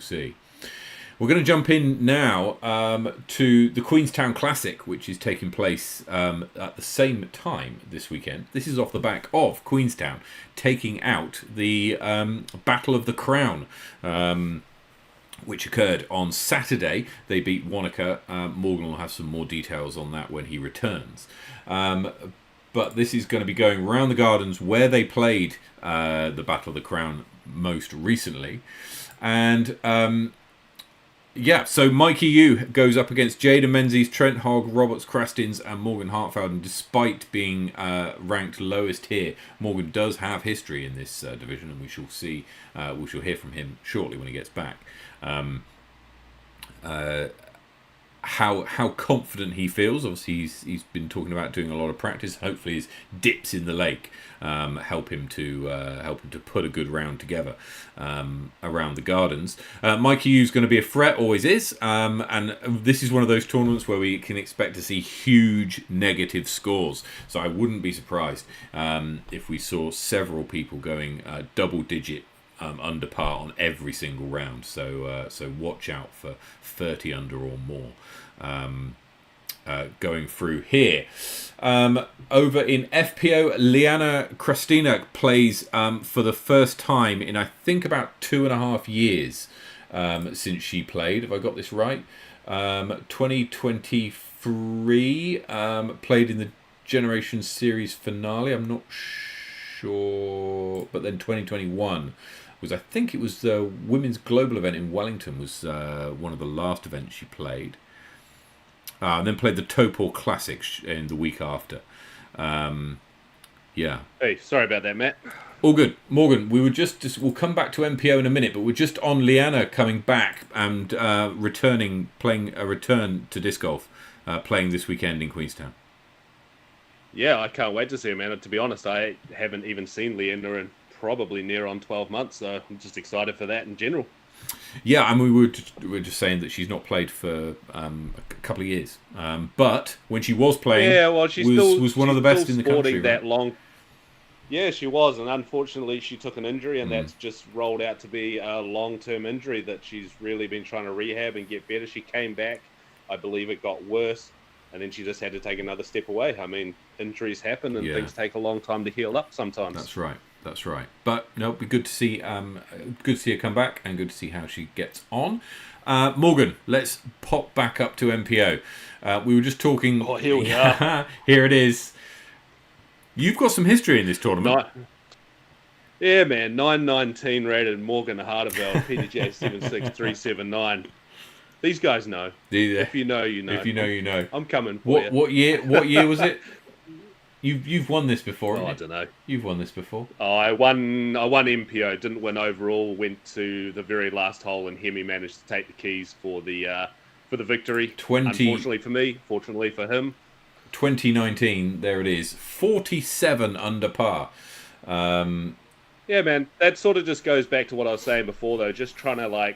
see. We're going to jump in now to the Queenstown Classic, which is taking place at the same time this weekend. This is off the back of Queenstown taking out the Battle of the Crown, which occurred on Saturday. They beat Wanaka. Morgan will have some more details on that when he returns. But this is going to be going around the gardens where they played the Battle of the Crown most recently. And so Mikey Yu goes up against Jada Menzies, Trent Hogg, Roberts Crastins, and Morgan Hartfeld. And despite being ranked lowest here, Morgan does have history in this division, and we shall see. We shall hear from him shortly when he gets back. How confident he feels. Obviously, he's been talking about doing a lot of practice. Hopefully, his dips in the lake help him to put a good round together around the gardens. Mikey Yu's going to be a threat, always is, and this is one of those tournaments where we can expect to see huge negative scores. So I wouldn't be surprised if we saw several people going double-digit under par on every single round. So watch out for 30 under or more going through here. Over in FPO, Liana Kristina plays for the first time in I think about 2.5 years since she played. Have I got this right? 2023 played in the Generation Series finale. I'm not sure, but then 2021 was, I think it was the Women's Global event in Wellington was one of the last events she played. And then played the Topor Classic in the week after. Hey, sorry about that, Matt. All good. Morgan, we'll come back to MPO in a minute, but we're just on Liana coming back and playing a return to disc golf, playing this weekend in Queenstown. Yeah, I can't wait to see her, man. To be honest, I haven't even seen Liana in probably near on 12 months, so I'm just excited for that in general. Yeah, I mean, we were just saying that she's not played for a couple of years, but when she was playing, was one of the best in the country. That long. Yeah, she was, and unfortunately, she took an injury, and that's just rolled out to be a long-term injury that she's really been trying to rehab and get better. She came back, I believe it got worse, and then she just had to take another step away. I mean, injuries happen, and things take a long time to heal up sometimes. That's right. But no, it'd be good to see her come back, and good to see how she gets on. Morgan, let's pop back up to MPO. We were just talking. Oh, here we are. Here it is. You've got some history in this tournament. Yeah, man. 919 rated Morgan Hartfeld, PDGA 76379. These guys know. If you know, you know. If you know, you know. I'm coming for you. What year was it? You've won this before, haven't you? I don't know. You've won this before. I won MPO, didn't win overall, went to the very last hole, and Hemi managed to take the keys for the victory. Unfortunately for me, fortunately for him. 2019, there it is. 47 under par. Yeah, man, that sort of just goes back to what I was saying before, though. Just trying to,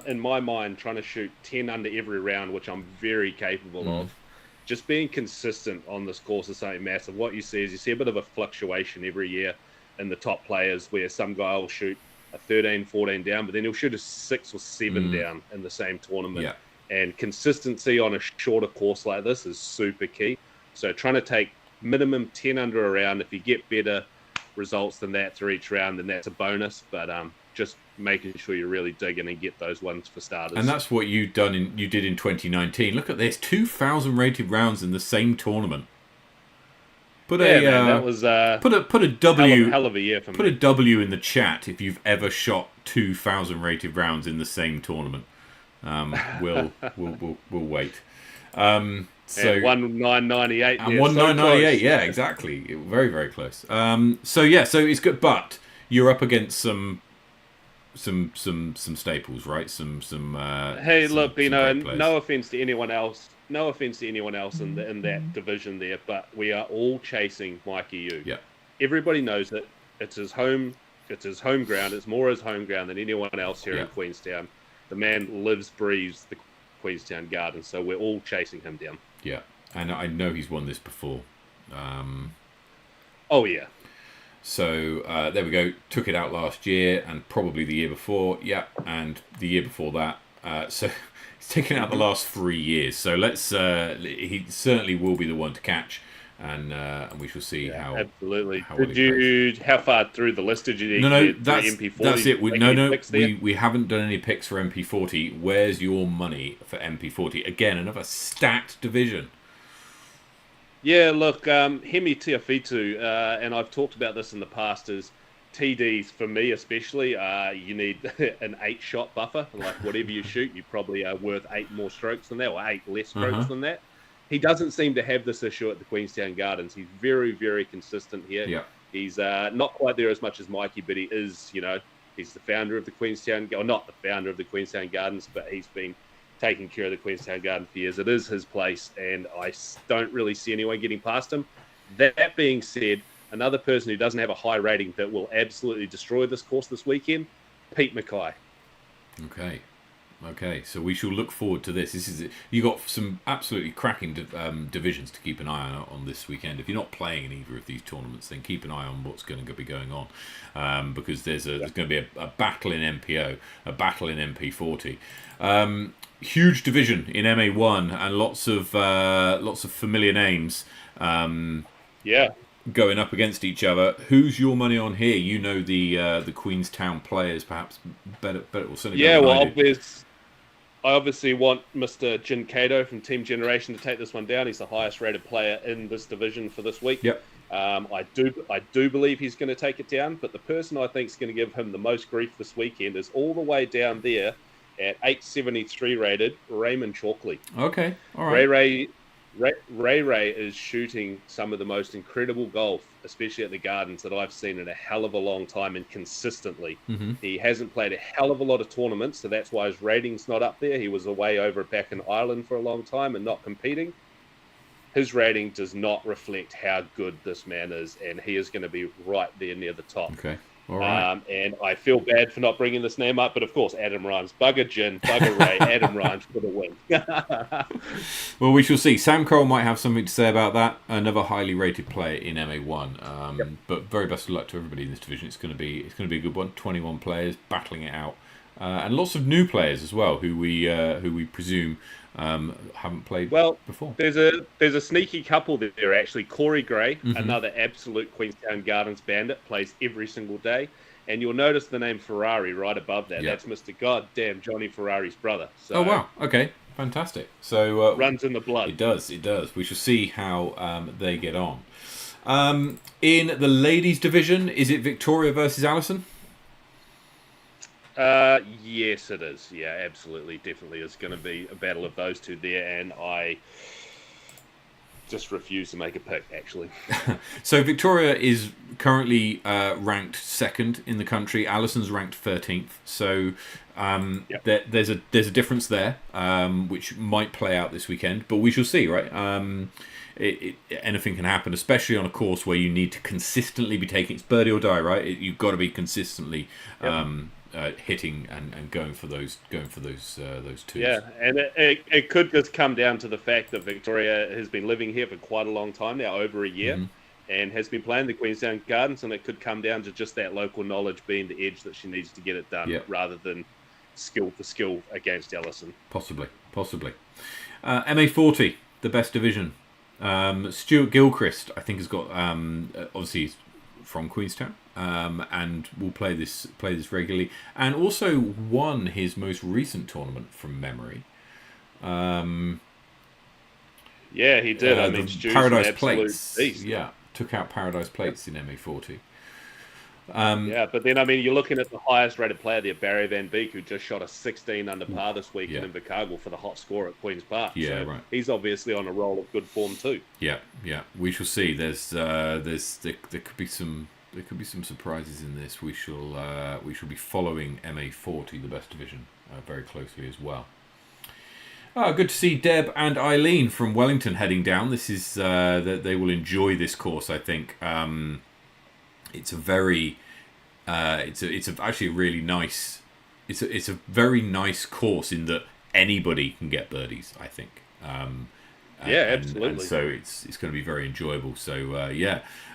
in my mind, trying to shoot 10 under every round, which I'm very capable of. Just being consistent on this course is something massive. What you see is you see a bit of a fluctuation every year in the top players, where some guy will shoot a 13, 14 down, but then he'll shoot a 6 or 7 down in the same tournament. Yeah. And consistency on a shorter course like this is super key. So trying to take minimum 10 under a round. If you get better results than that through each round, then that's a bonus. But just making sure you really dig in and get those ones for starters. And that's what you did in 2019. Look at this, 2,000 rated rounds in the same tournament. Put a W. Hell of a year for me. Put a W in the chat if you've ever shot 2,000 rated rounds in the same tournament. We'll wait. So 1998 and 1998, yeah, exactly. Very, very close. So it's good, but you're up against some staples, right? Hey, look, no offense to anyone else no offense to anyone else in that division there, but we are all chasing Mikey Yu. Yeah. Everybody knows it. It's his home. It's his home ground. It's more his home ground than anyone else here in Queenstown. The man lives, breathes the Queenstown Gardens, so we're all chasing him down. Yeah, and I know he's won this before. Oh yeah. So there we go. Took it out last year and probably the year before. Yeah, and the year before that. So he's taken out the last 3 years. So let's. He certainly will be the one to catch, and we shall see how. Absolutely. How How far through the list did you? No, get that's MP40? that's it. We haven't done any picks for MP40. Where's your money for MP40? Again, another stacked division. Yeah, look, Hemi Tiafitu, and I've talked about this in the past, is TDs for me especially. You need an 8-shot buffer. Like whatever you shoot, you probably are worth 8 more strokes than that, or 8 less strokes than that. He doesn't seem to have this issue at the Queenstown Gardens. He's very, very consistent here. Yeah. He's not quite there as much as Mikey, but he is, he's the founder of the Queenstown, or not the founder of the Queenstown Gardens, but he's been taking care of the Queenstown Garden for years. It is his place, and I don't really see anyone getting past him. That being said, another person who doesn't have a high rating that will absolutely destroy this course this weekend, Pete Mackay. Okay, so we shall look forward to this. You got some absolutely cracking divisions to keep an eye on this weekend. If you're not playing in either of these tournaments, then keep an eye on what's going to be going on, because there's going to be a battle in MPO, a battle in MP40. Huge division in MA1 and lots of familiar names. Going up against each other. Who's your money on here? You know the Queenstown players perhaps better. Well, certainly I obviously want Mr. Jin Kato from Team Generation to take this one down. He's the highest rated player in this division for this week. Yep. I do believe he's going to take it down, but the person I think is going to give him the most grief this weekend is all the way down there at 873 rated Raymond Chalkley. Okay, all right. Ray is shooting some of the most incredible golf, especially at the Gardens, that I've seen in a hell of a long time, and consistently. He hasn't played a hell of a lot of tournaments, so that's why his rating's not up there. He was away over back in Ireland for a long time and not competing. His rating does not reflect how good this man is, and he is going to be right there near the top. Okay. All right. And I feel bad for not bringing this name up, but of course, Adam Rhymes, bugger Jin, bugger Ray, Adam Rhymes for the win. Well, we shall see. Sam Cole might have something to say about that. Another highly rated player in MA1. But very best of luck to everybody in this division. It's going to be a good one. 21 players battling it out, and lots of new players as well, who we presume haven't played before. There's a sneaky couple there actually. Corey Gray, another absolute Queenstown Gardens bandit, plays every single day, and you'll notice the name Ferrari right above that. That's Mr. Goddamn Johnny Ferrari's brother. So, oh wow, okay, fantastic. So runs in the blood. It does. We shall see how they get on. In the ladies division, is it Victoria versus Alison? Yes, it is. Yeah, absolutely, definitely is going to be a battle of those two there, and I just refuse to make a pick, actually. So Victoria is currently ranked 2nd in the country. Alison's ranked 13th. So there's a difference there, which might play out this weekend, but we shall see, right? Anything can happen, especially on a course where you need to consistently be taking. It's birdie or die, right? You've got to be consistently hitting and going for those twos. Yeah, and it could just come down to the fact that Victoria has been living here for quite a long time now, over a year, and has been playing the Queenstown Gardens, and it could come down to just that local knowledge being the edge that she needs to get it done, rather than skill for skill against Alison. Possibly. MA40, the best division. Stuart Gilchrist, I think, has got obviously he's from Queenstown, and will play this regularly, and also won his most recent tournament from memory. Yeah, he did. The Paradise Plates. Beast. Yeah, took out Paradise Plates in MA40. But then, you're looking at the highest rated player there, Barry Van Beek, who just shot a 16 under par this week in Invercargill for the hot score at Queen's Park. Yeah, right. He's obviously on a roll of good form too. Yeah. We shall see. There could be some surprises in this. We shall be following MA40, the best division, very closely as well. Good to see Deb and Eileen from Wellington heading down. This is that they will enjoy this course. I think it's a very actually a really nice. It's a very nice course in that anybody can get birdies. I think. Absolutely. And so it's going to be very enjoyable. So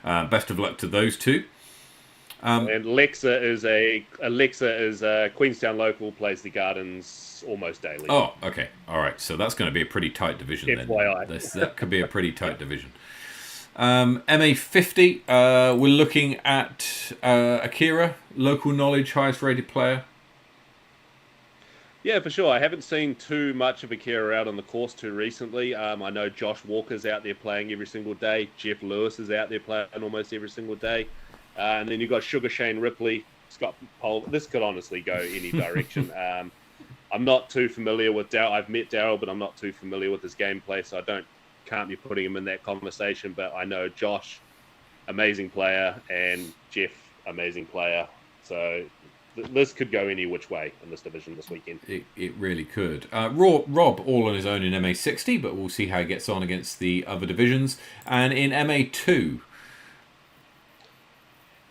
best of luck to those two. And Alexa is a Queenstown local, plays the Gardens almost daily. Oh, okay, all right. So that's going to be a pretty tight division FYI. then. That could be a pretty tight division. MA50, we're looking at Akira, local knowledge, highest rated player. Yeah, for sure. I haven't seen too much of Akira out on the course too recently. I know Josh Walker's out there playing every single day. Jeff Lewis is out there playing almost every single day. And then you've got Sugar Shane Ripley, Scott Pole. This could honestly go any direction. I'm not too familiar with Daryl. I've met Daryl, but I'm not too familiar with his gameplay, so can't be putting him in that conversation. But I know Josh, amazing player, and Jeff, amazing player. So this could go any which way in this division this weekend. It really could. Rob, all on his own in MA60, but we'll see how he gets on against the other divisions. And in MA2...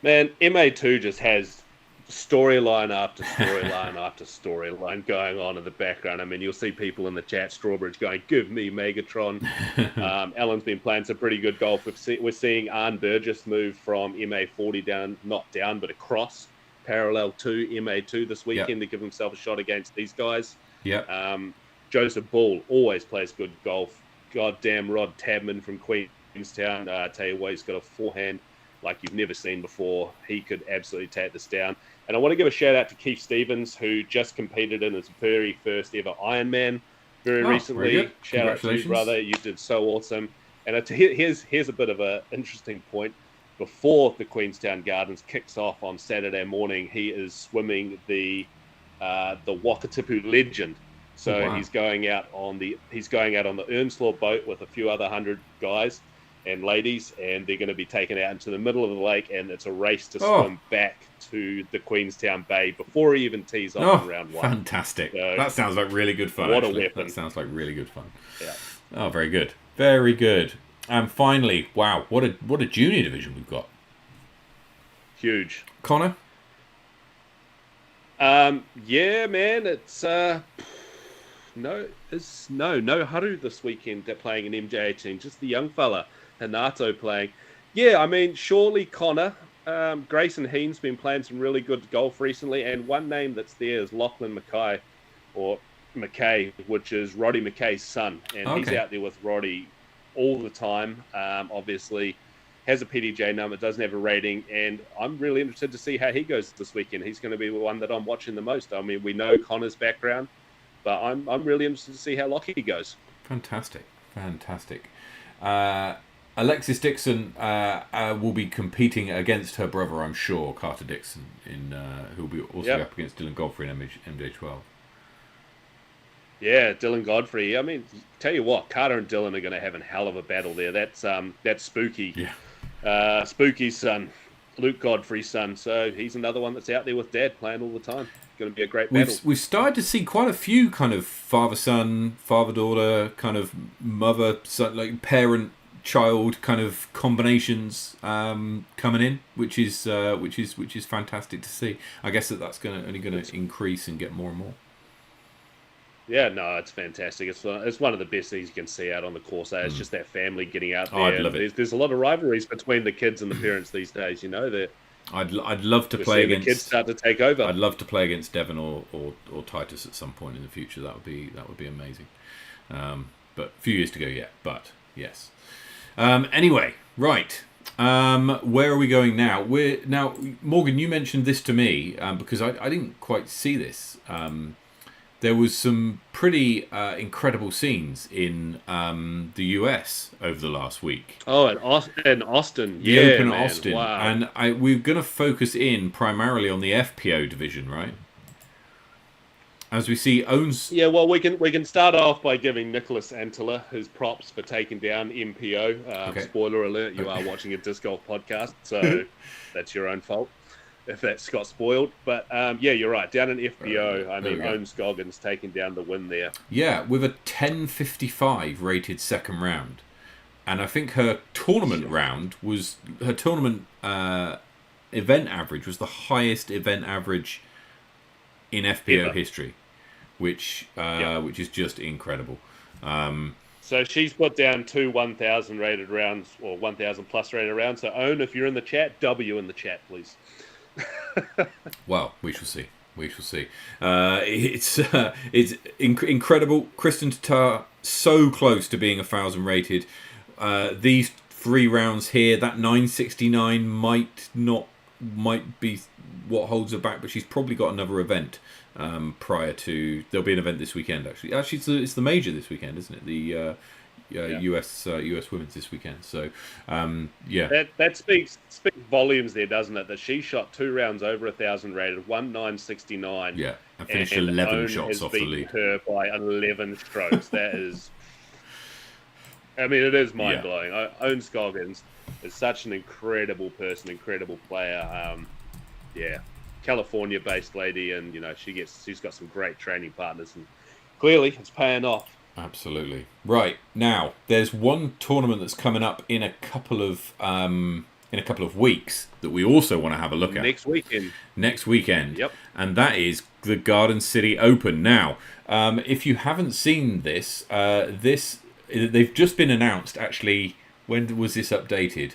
Man, MA2 just has storyline after storyline after storyline going on in the background. I mean, you'll see people in the chat, Strawbridge, going, give me Megatron. Alan's been playing some pretty good golf. We're seeing Arne Burgess move from MA40 down, not down, but across, parallel to MA2 this weekend to give himself a shot against these guys. Joseph Bull always plays good golf. Goddamn Rod Tabman from Queenstown. Tell you what, he's got a forehand like you've never seen before. He could absolutely take this down. And I want to give a shout out to Keith Stevens, who just competed in his very first ever Ironman very recently. Shout out to you, brother. You did so awesome. And here's a bit of an interesting point. Before the Queenstown Gardens kicks off on Saturday morning, he is swimming the Wakatipu Legend. So he's going out on the Earnslaw boat with a few other 100 guys and ladies, and they're going to be taken out into the middle of the lake, and it's a race to swim back to the Queenstown Bay before he even tees off in round one. Fantastic. So, that sounds like really good fun. What a weapon. That sounds like really good fun. Yeah. Oh, very good. Very good. And finally, wow, what a junior division we've got. Huge. Connor? Yeah, man, it's no Haru this weekend. They're playing an MJ18, just the young fella. Hanato playing. Yeah, I mean, surely Connor. Grayson Heen's been playing some really good golf recently, and one name that's there is Lachlan Mackay, or McKay, which is Roddy McKay's son, and he's out there with Roddy all the time. Obviously, has a PDJ number, doesn't have a rating, and I'm really interested to see how he goes this weekend. He's going to be the one that I'm watching the most. I mean, we know Connor's background, but I'm really interested to see how Lockie goes. Fantastic. Alexis Dixon will be competing against her brother, I'm sure, Carter Dixon, who'll be also up against Dylan Godfrey in MJ12. Yeah, Dylan Godfrey. I mean, tell you what, Carter and Dylan are going to have a hell of a battle there. That's Spooky. Yeah. Spooky's son, Luke Godfrey's son. So he's another one that's out there with Dad playing all the time. Going to be a great battle. We've started to see quite a few kind of father-son, father-daughter, kind of mother-son, like parent-child kind of combinations coming in, which is fantastic to see. I guess that's only going to increase and get more and more. Yeah, no, it's fantastic. It's one of the best things you can see out on the course. It's just that family getting out there. I'd love it. There's a lot of rivalries between the kids and the parents these days. You know that. I'd love to play against. The kids start to take over. I'd love to play against Devon or Titus at some point in the future. That would be amazing. But a few years to go yet. But yes. Anyway, right. Where are we going now? Morgan, you mentioned this to me because I didn't quite see this. There was some pretty incredible scenes in the US over the last week. Oh, in Austin. The Open at Austin. Wow. And we're going to focus in primarily on the FPO division, right? As we see owns... Yeah, well, we can start off by giving Nicholas Antela his props for taking down MPO. Spoiler alert, you are watching a disc golf podcast, so that's your own fault. if that's got spoiled. But yeah, you're right. Down in FPO, I mean, There we go. Owen Scoggins taking down the win there. Yeah, with a 10.55 rated second round. And I think her tournament round was her tournament event average was the highest event average in FPO Ever. history, which is just incredible. So she's put down 2 1,000 rated rounds, or 1,000 plus rated rounds. So Owen, if you're in the chat, W in the chat, please. Well, we shall see. We shall see. It's incredible. Kristen Tatar so close to being 1,000 rated. These 3 rounds here, that 969 might be what holds her back, but she's probably got another event prior to. There'll be an event this weekend. Actually, it's the major this weekend, isn't it? The US women's this weekend. So yeah, that speaks volumes there, doesn't it? That she shot 2 rounds over 1,000 rated, 1,969. yeah, and finished 11 Owen shots has off the beaten lead. her by 11 strokes. That is. I mean, it is mind blowing. Owen Scoggins is such an incredible person, incredible player. Yeah, California-based lady, and she's got some great training partners, and clearly it's paying off. Absolutely. Right, now there's one tournament that's coming up in a couple of weeks that we also want to have a look at. Next weekend. Yep. And that is the Garden City Open. Now, if you haven't seen this, they've just been announced, actually. When was this updated?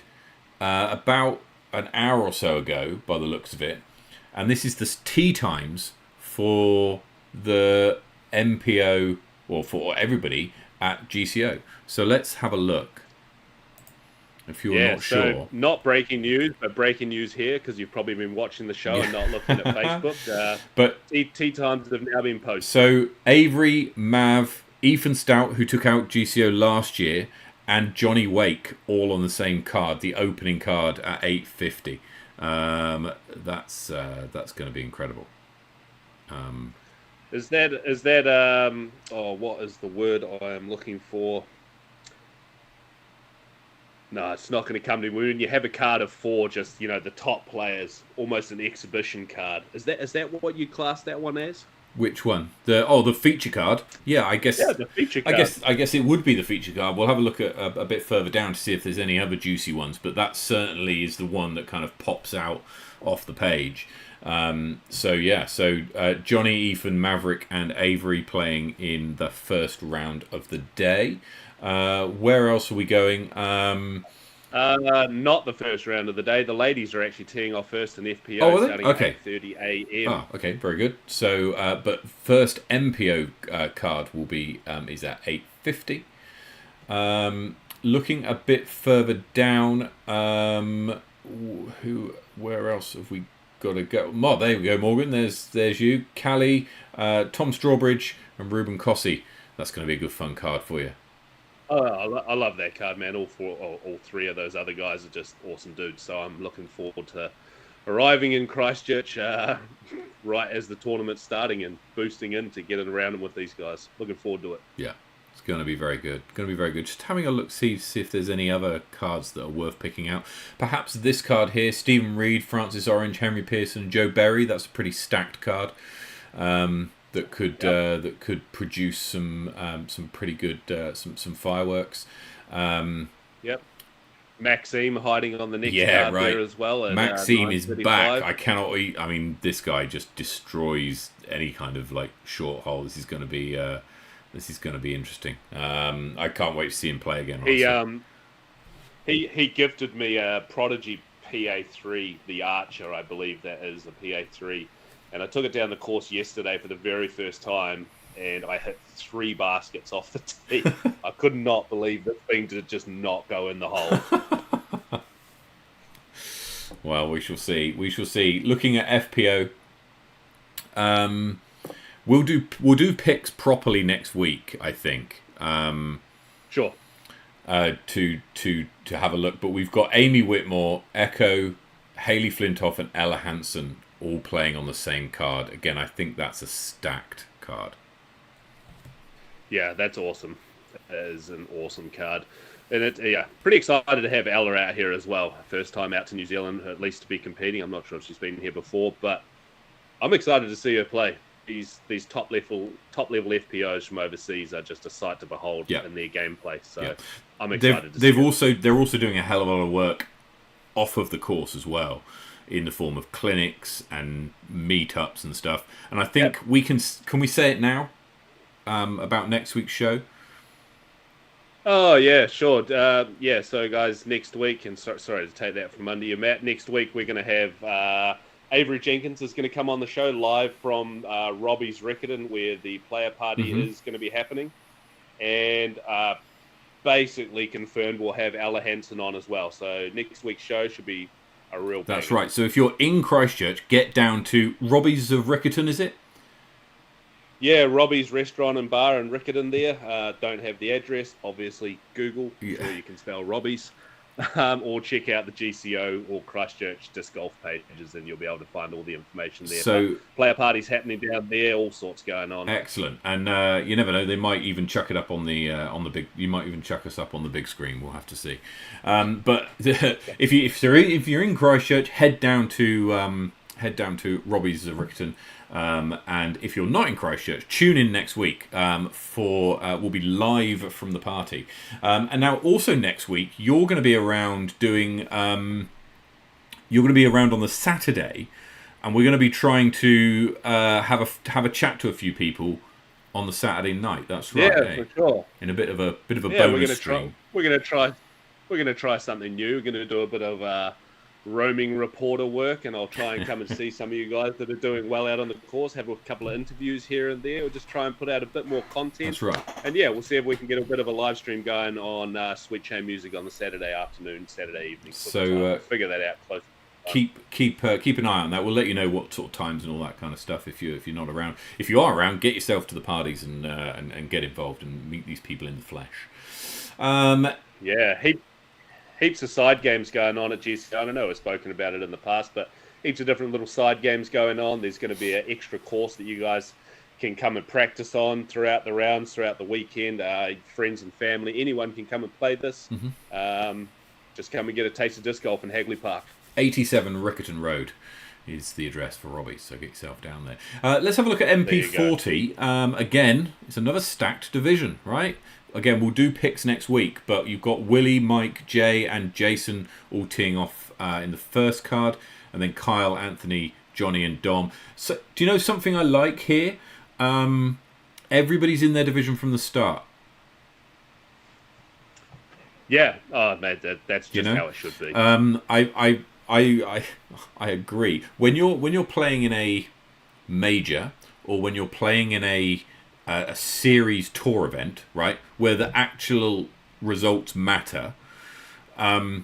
About an hour or so ago, by the looks of it. And this is the tee times for the MPO, or for everybody at GCO. So let's have a look. If you're not sure. Not breaking news, but breaking news here, because you've probably been watching the show and not looking at Facebook. But tee times have now been posted. So Avery, Mav, Ethan Stout, who took out GCO last year, and Johnny Wake, all on the same card, the opening card at 850. That's going to be incredible. Is that what is the word I am looking for? No, it's not going to come to me. When you have a card of 4, just the top players, almost an exhibition card. Is that what you class that one as? Which one? The feature card. Yeah, I guess. Yeah, the feature card. I guess it would be the feature card. We'll have a look at a bit further down to see if there's any other juicy ones, but that certainly is the one that kind of pops out off the page. So Johnny, Ethan, Maverick, and Avery playing in the first round of the day. Where else are we going? Not the first round of the day. The ladies are actually teeing off first in FPO, starting at 8:30 a.m. Oh, okay, very good. So, but first MPO card will be is at 8:50. Looking a bit further down, where else have we got to go? Oh, there we go, Morgan. There's you, Callie, Tom Strawbridge, and Ruben Cossey. That's going to be a good fun card for you. I love that card, man. All 3 of those other guys are just awesome dudes. So I'm looking forward to arriving in Christchurch right as the tournament's starting and boosting in to get it around with these guys. Looking forward to it. Yeah, it's going to be very good. Just having a look, see if there's any other cards that are worth picking out. Perhaps this card here: Stephen Reed, Francis Orange, Henry Pearson, Joe Berry. That's a pretty stacked card. That could produce some pretty good some fireworks. Yep. Maxime hiding on the next card there as well. Maxime is back. I cannot. I mean, this guy just destroys any kind of short hole. This is going to be interesting. I can't wait to see him play again. He gifted me a Prodigy PA3, the Archer, I believe that is the PA3. And I took it down the course yesterday for the very first time, and I hit 3 baskets off the tee. I could not believe this thing did just not go in the hole. Well, we shall see. Looking at FPO, we'll do picks properly next week, I think. Sure. To have a look, but we've got Amy Whitmore, Echo, Hayley Flintoff, and Ella Hansen all playing on the same card. Again, I think that's a stacked card. Yeah, that's awesome. That is an awesome card. pretty excited to have Ella out here as well. First time out to New Zealand, at least to be competing. I'm not sure if she's been here before, but I'm excited to see her play. These top level FPOs from overseas are just a sight to behold in their gameplay. So I'm excited. They're also doing a hell of a lot of work off of the course as well, in the form of clinics and meetups and stuff. And I think we can we say it now about next week's show? Oh yeah, sure. So guys, next week, and sorry to take that from under you, Matt. Next week we're going to have Avery Jenkins is going to come on the show live from Robbie's Riccarton, where the player party is going to be happening, and basically confirmed we'll have Ella Hansen on as well. So next week's show should be a real. That's right. So if you're in Christchurch, get down to Robbie's of Riccarton, is it? Yeah, Robbie's Restaurant and Bar in Riccarton there. Don't have the address. Obviously, Google. Yeah. Sure you can spell Robbie's. Or check out the GCO or Christchurch disc golf pages, and you'll be able to find all the information there. So player parties happening down there, all sorts going on. Excellent, and you never know, they might even chuck it up on the big. You might even chuck us up on the big screen. We'll have to see. But if you're in Christchurch, head down to Robbie's of Riccarton. And if you're not in Christchurch, tune in next week for we'll be live from the party. And now also next week you're going to be around doing you're going to be around on the Saturday, and we're going to be trying to have a chat to a few people on the Saturday night. That's right. Yeah, for sure. In a bit of a bonus stream. We're going to try something new. We're going to do a bit of roaming reporter work, and I'll try and come and see some of you guys that are doing well out on the course, have a couple of interviews here and there. We'll just try and put out a bit more content. That's right. And yeah, we'll see if we can get a bit of a live stream going on Sweet Chain Music on the Saturday afternoon, Saturday evening. So figure that out close. Keep an eye on that. We'll let you know what sort of times and all that kind of stuff if you're not around. If you are around, get yourself to the parties and get involved and meet these people in the flesh. Heaps of side games going on at GC. I don't know, we've spoken about it in the past, but heaps of different little side games going on. There's going to be an extra course that you guys can come and practice on throughout the rounds, throughout the weekend. Friends and family, anyone can come and play this. Just come and get a taste of disc golf in Hagley Park. 87 Riccarton Road is the address for Robbie, so get yourself down there. Let's have a look at MP40. Again, it's another stacked division, right? Again, we'll do picks next week, but you've got Willie, Mike, Jay, and Jason all teeing off in the first card, and then Kyle, Anthony, Johnny, and Dom. So, do you know something I like here? Everybody's in their division from the start. Yeah, man, that's just how it should be. I agree. When you're playing in a major, or when you're playing in a series tour event, right, where the actual results matter, all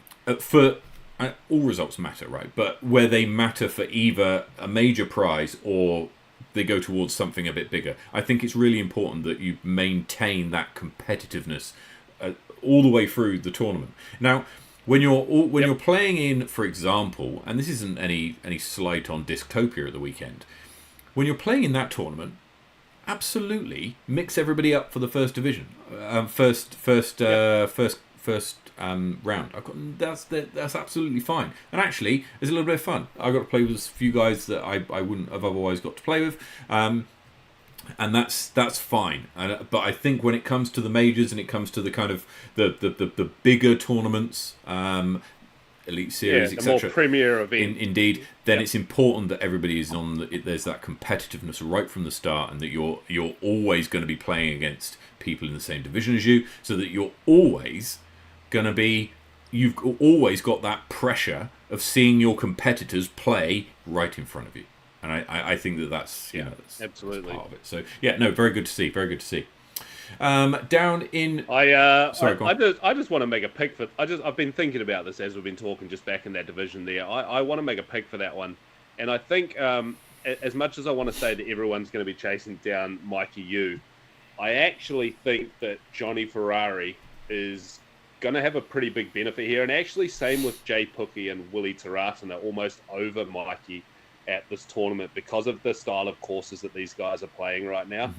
results matter, right, but where they matter for either a major prize or they go towards something a bit bigger, I think it's really important that you maintain that competitiveness all the way through the tournament. Now, when you're playing in, for example, and this isn't any slight on Disctopia at the weekend, when you're playing in that tournament, absolutely mix everybody up for the first division, first round. That's absolutely fine, and actually it's a little bit of fun. I got to play with a few guys that I wouldn't have otherwise got to play with, and that's fine. But I think when it comes to the majors and it comes to the kind of the bigger tournaments, Elite Series, etc., more premier event, indeed, then it's important that everybody is on. There's that competitiveness right from the start, and that you're always going to be playing against people in the same division as you, so that you're always going to be. You've always got that pressure of seeing your competitors play right in front of you, and I think that's that's absolutely part of it. So very good to see. Very good to see. Down in I just want to make a pick for I've been thinking about this as we've been talking, just back in that division there. I want to make a pick for that one, and I think as much as I want to say that everyone's going to be chasing down Mikey Yu, I actually think that Johnny Ferrari is going to have a pretty big benefit here, and actually same with Jay Pookie and Willie Taratan are almost over Mikey at this tournament because of the style of courses that these guys are playing right now.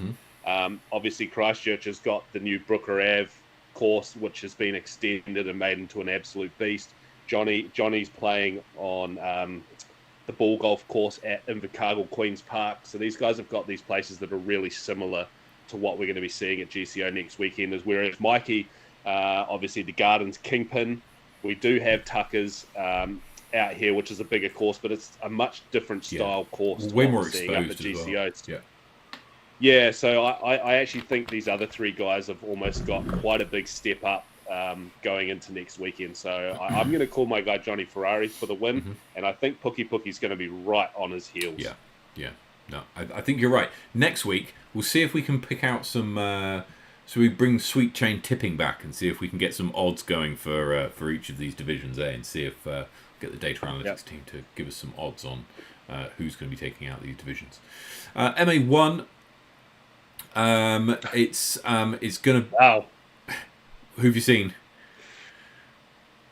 Obviously, Christchurch has got the new Brooker Ave course, which has been extended and made into an absolute beast. Johnny's playing on the ball golf course at Invercargill Queen's Park. So these guys have got these places that are really similar to what we're going to be seeing at GCO next weekend. Whereas Mikey, obviously the Gardens Kingpin, we do have Tucker's out here, which is a bigger course, but it's a much different style course. Way more exposed up at GCO. Well. Yeah, so I actually think these other three guys have almost got quite a big step up going into next weekend. So I'm going to call my guy Johnny Ferrari for the win, and I think Pooky's going to be right on his heels. Yeah. No, I think you're right. Next week, we'll see if we can pick out some... so we bring Sweet Chain Tipping back and see if we can get some odds going for each of these divisions, and see if... get the data analytics team to give us some odds on who's going to be taking out these divisions. MA1... it's gonna. Wow. Who have you seen?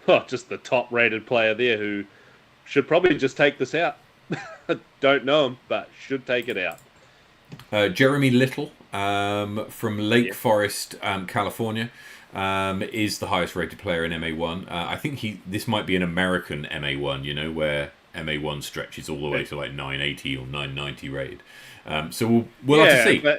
Oh, just the top-rated player there who should probably just take this out. Don't know him, but should take it out. Jeremy Little from Lake Forest, California, is the highest-rated player in MA1. I think this might be an American MA1. You know, where MA1 stretches all the way to like 980 or 990 rated. So we'll have to see. But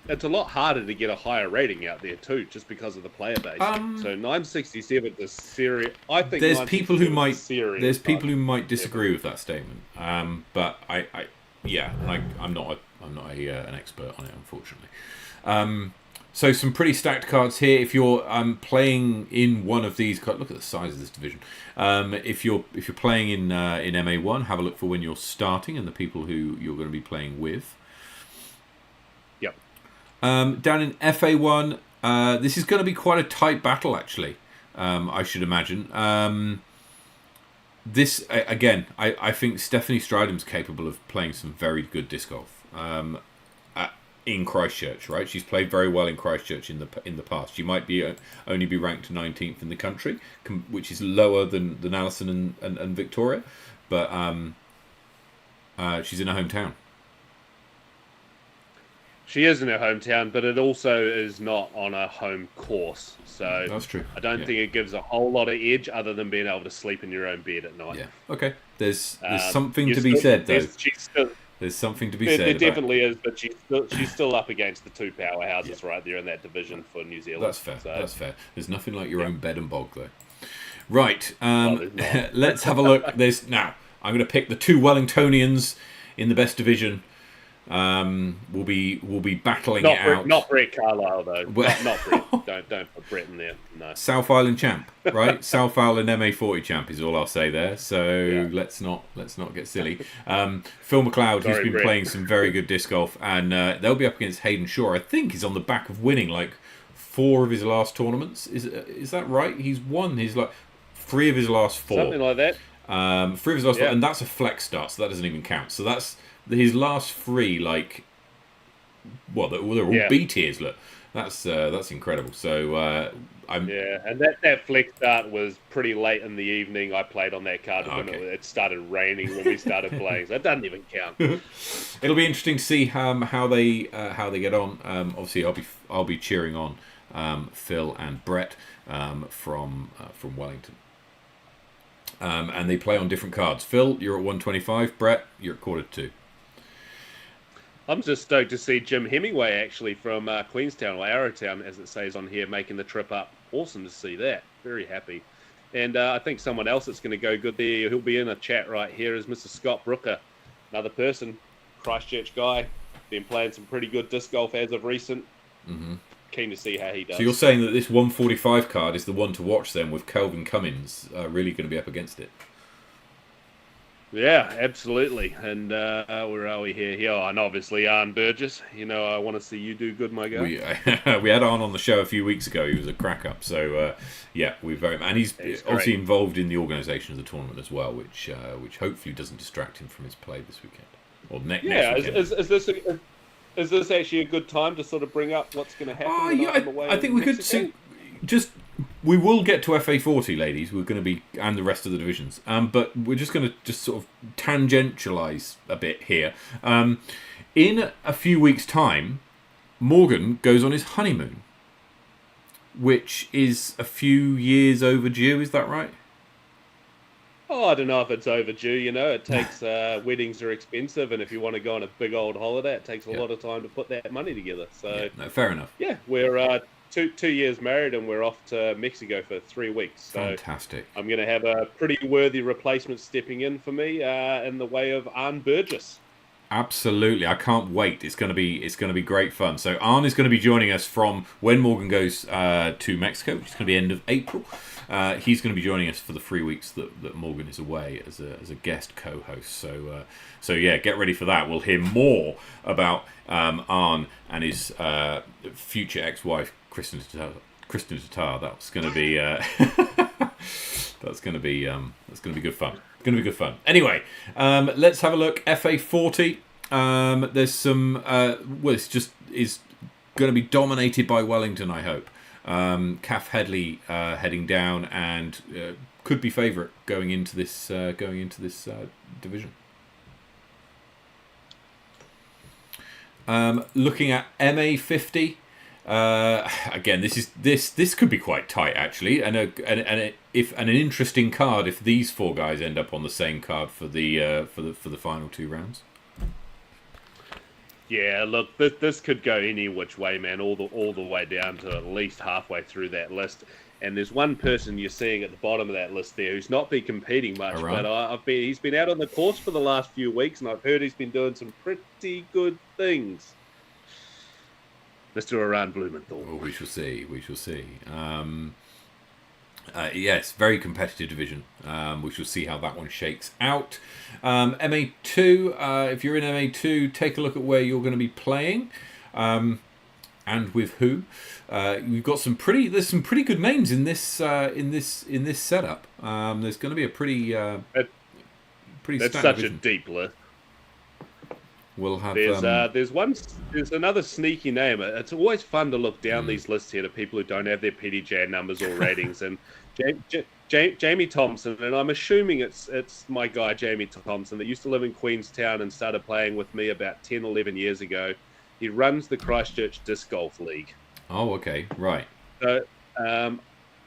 it's a lot harder to get a higher rating out there too, just because of the player base. So 967 is serious. I think there's people who might disagree with that statement. But I'm not an expert on it, unfortunately. So some pretty stacked cards here. If you're playing in one of these, look at the size of this division. If you're playing in MA1, have a look for when you're starting and the people who you're going to be playing with. Yep. Down in FA1, this is going to be quite a tight battle, actually. I should imagine. This again, I think Stephanie Stridham's capable of playing some very good disc golf. In Christchurch, right? She's played very well in Christchurch in the past. She might be only be ranked 19th in the country, which is lower than Alison and Victoria, but she's in her hometown. She is in her hometown, but it also is not on a home course, so that's true. I don't think it gives a whole lot of edge other than being able to sleep in your own bed at night. Yeah. Okay. There's something to be said though. There's something to be said. There definitely is, but she's still up against the two powerhouses right there in that division for New Zealand. That's fair. So, that's fair. There's nothing like your own bed and bog, though. Right. Let's have a look. Now, I'm going to pick the two Wellingtonians in the best division. We'll be battling it out. Not Brett Carlisle though. Not Brett. Don't put Brett in there. No. South Island champ, right? South Island MA40 champ is all I'll say there. So let's not get silly. Phil McLeod, who's been playing some very good disc golf, and they'll be up against Hayden Shaw. I think he's on the back of winning like 4 of his last tournaments. Is that right? He's won his 3 of his last 4. Something like that. 3 of his last 4, and that's a flex start, so that doesn't even count. So that's his last 3, they're all B tiers. Look, that's incredible. So and that flex start was pretty late in the evening. I played on that card when it started raining when we started playing, so it doesn't even count. It'll be interesting to see how they get on. Obviously, I'll be cheering on Phil and Brett from Wellington. And they play on different cards. Phil, you're at 125. Brett, you're at 1/4-2. I'm just stoked to see Jim Hemingway actually from Queenstown or Arrowtown, as it says on here, making the trip up. Awesome to see that. Very happy. And I think someone else that's going to go good there, he'll be in a chat right here, is Mr. Scott Brooker. Another person, Christchurch guy, been playing some pretty good disc golf as of recent. Mm-hmm. Keen to see how he does. So you're saying that this 145 card is the one to watch then, with Kelvin Cummins really going to be up against it? Yeah, absolutely. And where are we here? And obviously Arne Burgess. I want to see you do good, my guy. We had Arne on the show a few weeks ago. He was a crack up. So and he's obviously involved in the organisation of the tournament as well, which hopefully doesn't distract him from his play this weekend or next weekend. Is this actually a good time to sort of bring up what's going to happen? I think we could see. We will get to FA40, ladies. We're going to be, and the rest of the divisions. But we're just going to sort of tangentialise a bit here. In a few weeks' time, Morgan goes on his honeymoon. which is a few years overdue. Is that right? Oh, I don't know if it's overdue. It takes weddings are expensive, and if you want to go on a big old holiday, it takes a lot of time to put that money together. So, no, fair enough. Yeah, we're 2 years married, and we're off to Mexico for 3 weeks. So Fantastic. I'm going to have a pretty worthy replacement stepping in for me in the way of Arne Burgess. Absolutely, I can't wait. It's going to be great fun. So Arne is going to be joining us from when Morgan goes to Mexico, which is going to be end of April. He's going to be joining us for the 3 weeks that Morgan is away as a guest co-host. So yeah, get ready for that. We'll hear more about Arne and his future ex-wife Kristen Tatar. That's going to be that's going to be good fun. Going to be good fun. Anyway, let's have a look. FA40. There's some. It's just is going to be dominated by Wellington, I hope. Calf Headley heading down and could be favourite going into this division. Looking at MA50. Again, this could be quite tight actually, and an interesting card if these four guys end up on the same card for the final 2 rounds. Yeah, look, this could go any which way, man. All the way down to at least halfway through that list. And there's one person you're seeing at the bottom of that list there who's not been competing much, but he's been out on the course for the last few weeks, and I've heard he's been doing some pretty good things. Mr. Iran Blumenthal. Well, we shall see. Yes, very competitive division. We shall see how that one shakes out. MA2, if you're in MA2, take a look at where you're going to be playing and with who. We've got there's some pretty good names in this setup. There's going to be a pretty that's such division. A deep list. We'll have there's another sneaky name. It's always fun to look down these lists here to people who don't have their PDJ numbers or ratings. And Jamie Thompson, and I'm assuming it's my guy Jamie Thompson that used to live in Queenstown and started playing with me about 10, 11 years ago. He runs the Christchurch Disc Golf League. Oh, okay, right. So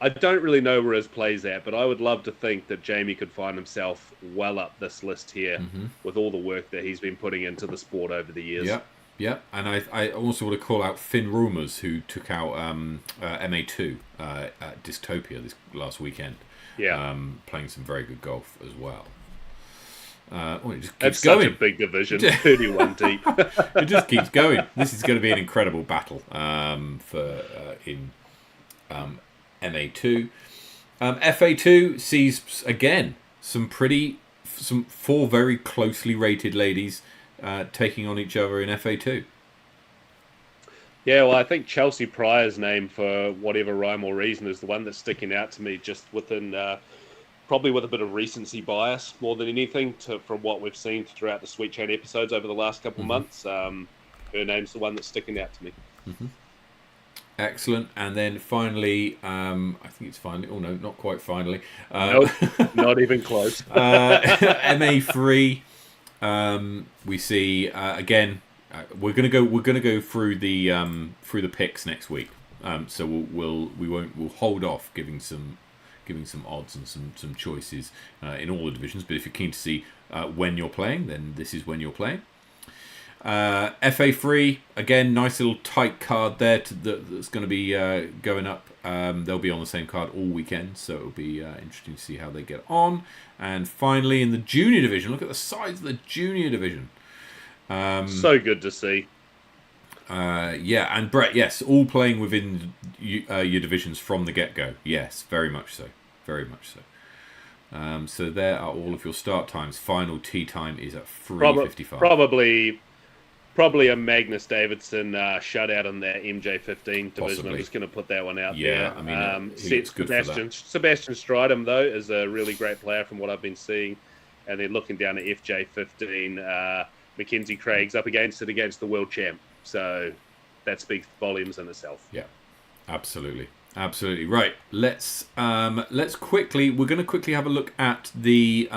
I don't really know where his play's at, but I would love to think that Jamie could find himself well up this list here with all the work that he's been putting into the sport over the years. Yeah. And I also want to call out Finn Rumors, who took out MA2 at Dystopia this last weekend. Yeah. Playing some very good golf as well. It just keeps That's going. Such a big division, 31 deep. It just keeps going. This is going to be an incredible battle in MA2. FA2 sees again some 4 very closely rated ladies taking on each other in FA2. Yeah, well, I think Chelsea Pryor's name, for whatever rhyme or reason, is the one that's sticking out to me, just within probably with a bit of recency bias more than anything from what we've seen throughout the Sweet Chat episodes over the last couple of months. Her name's the one that's sticking out to me. Excellent. And then finally, I think it's finally. Oh no, not quite finally. Nope, not even close. MA3. We see again. We're gonna go through the picks next week. So we'll hold off giving some odds and some choices in all the divisions. But if you're keen to see when you're playing, then this is when you're playing. FA3, again, nice little tight card there that's going to be going up. They'll be on the same card all weekend, so it'll be interesting to see how they get on. And finally, in the junior division, look at the size of the junior division. So good to see. Yeah, and Brett, yes, all playing within your divisions from the get-go. Yes, very much so. Very much so. So there are all of your start times. Final tee time is at 3:55. Probably a Magnus Davidson shutout in that MJ15 division. Possibly. I'm just going to put that one out there. Yeah, I mean, it's good for that. Sebastian Stridham, though, is a really great player from what I've been seeing. And then looking down at FJ15, Mackenzie Craig's up against the world champ. So that speaks volumes in itself. Yeah, absolutely. Right. Let's quickly. We're going to quickly have a look at the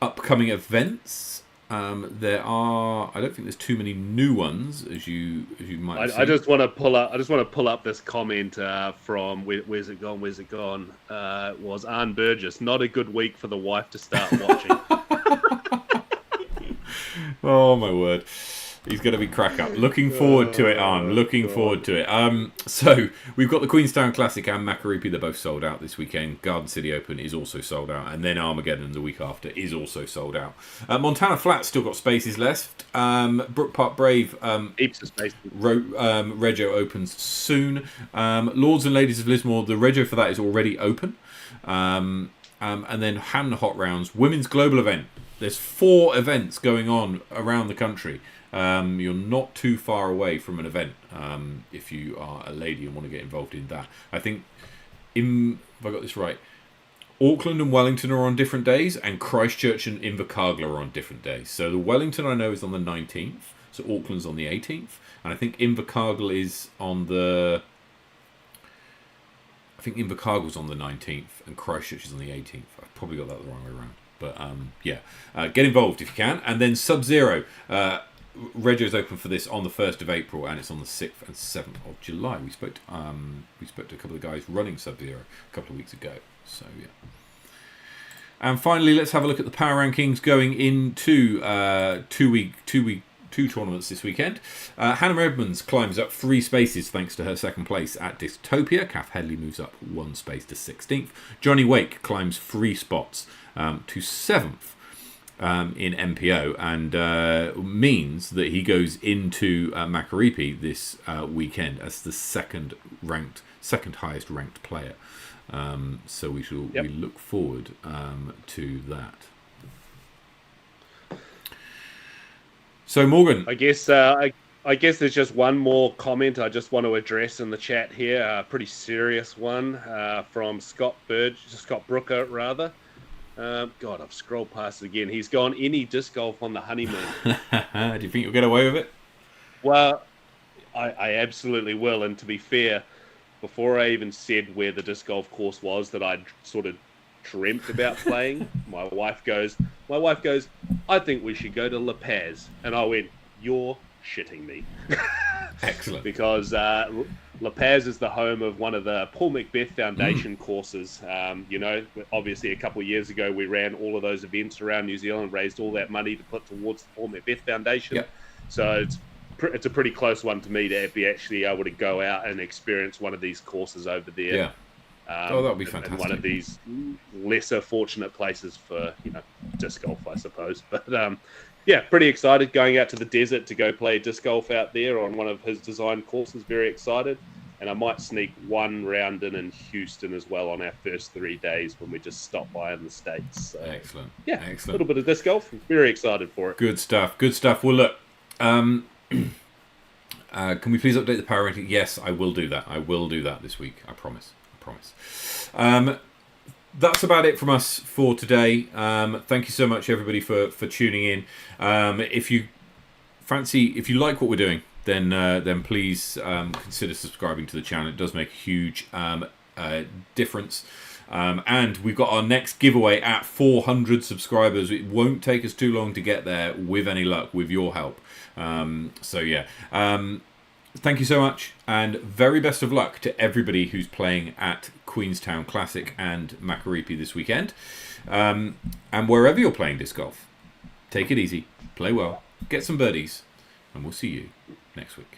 upcoming events. I don't think there's too many new ones, as you might have seen. I just want to pull up. I just want to pull up this comment from where's it gone? Where's it gone? Was Arne Burgess. Not a good week for the wife to start watching. Oh my word. He's going to be crack up. Looking forward to it, Arne. Looking forward to it. So we've got the Queenstown Classic and Makaroopi. They're both sold out this weekend. Garden City Open is also sold out. And then Armageddon the week after is also sold out. Montana Flats still got spaces left. Brook Park Brave. Heaps of space. Rego opens soon. Lords and Ladies of Lismore. The Rego for that is already open. And then Hampton Hot Rounds. Women's Global Event. There's 4 events going on around the country. You're not too far away from an event if you are a lady and want to get involved in that. I think, if I got this right, Auckland and Wellington are on different days, and Christchurch and Invercargill are on different days. So the Wellington I know is on the 19th, so Auckland's on the 18th, and I think Invercargill is on the... I think Invercargill's on the 19th, and Christchurch is on the 18th. I've probably got that the wrong way around. But yeah, get involved if you can. And then Sub-Zero. Reggio's open for this on the 1st of April, and it's on the 6th and 7th of July. We spoke to a couple of guys running Sub-Zero a couple of weeks ago. So yeah. And finally, let's have a look at the power rankings going into two tournaments this weekend. Hannah Edmonds climbs up 3 spaces thanks to her second place at Dystopia. Kath Headley moves up 1 space to 16th. Johnny Wake climbs 3 spots to 7th. In MPO, and means that he goes into Makaroopi this weekend as the second highest ranked player. So we look forward to that. So Morgan, I guess there's just one more comment I just want to address in the chat here. A pretty serious one from Scott Brooker rather. God, I've scrolled past it again. He's gone any disc golf on the honeymoon. Do you think you'll get away with it? Well, I absolutely will. And to be fair, before I even said where the disc golf course was that I'd sort of dreamt about playing, my wife goes, I think we should go to La Paz. And I went, you're shitting me. Excellent. Because La Paz is the home of one of the Paul Macbeth Foundation courses. Obviously a couple of years ago we ran all of those events around New Zealand, raised all that money to put towards the Paul Macbeth Foundation. Yep. So it's a pretty close one to me to be actually able to go out and experience one of these courses over there. Yeah. That would be fantastic. In one of these lesser fortunate places for disc golf, I suppose. But yeah, pretty excited going out to the desert to go play disc golf out there on one of his designed courses. Very excited. And I might sneak one round in Houston as well on our first 3 days when we just stop by in the States. So, excellent. Yeah, excellent. A little bit of disc golf. Very excited for it. Good stuff. Well, look, can we please update the power ranking? Yes, I will do that. I will do that this week. I promise. That's about it from us for today. Thank you so much, everybody, for tuning in. If you like what we're doing, then please consider subscribing to the channel. It does make a huge difference. And we've got our next giveaway at 400 subscribers. It won't take us too long to get there with any luck, with your help. So yeah. Thank you so much, and very best of luck to everybody who's playing at Queenstown Classic and Makaroopi this weekend. And wherever you're playing disc golf, take it easy, play well, get some birdies, and we'll see you next week.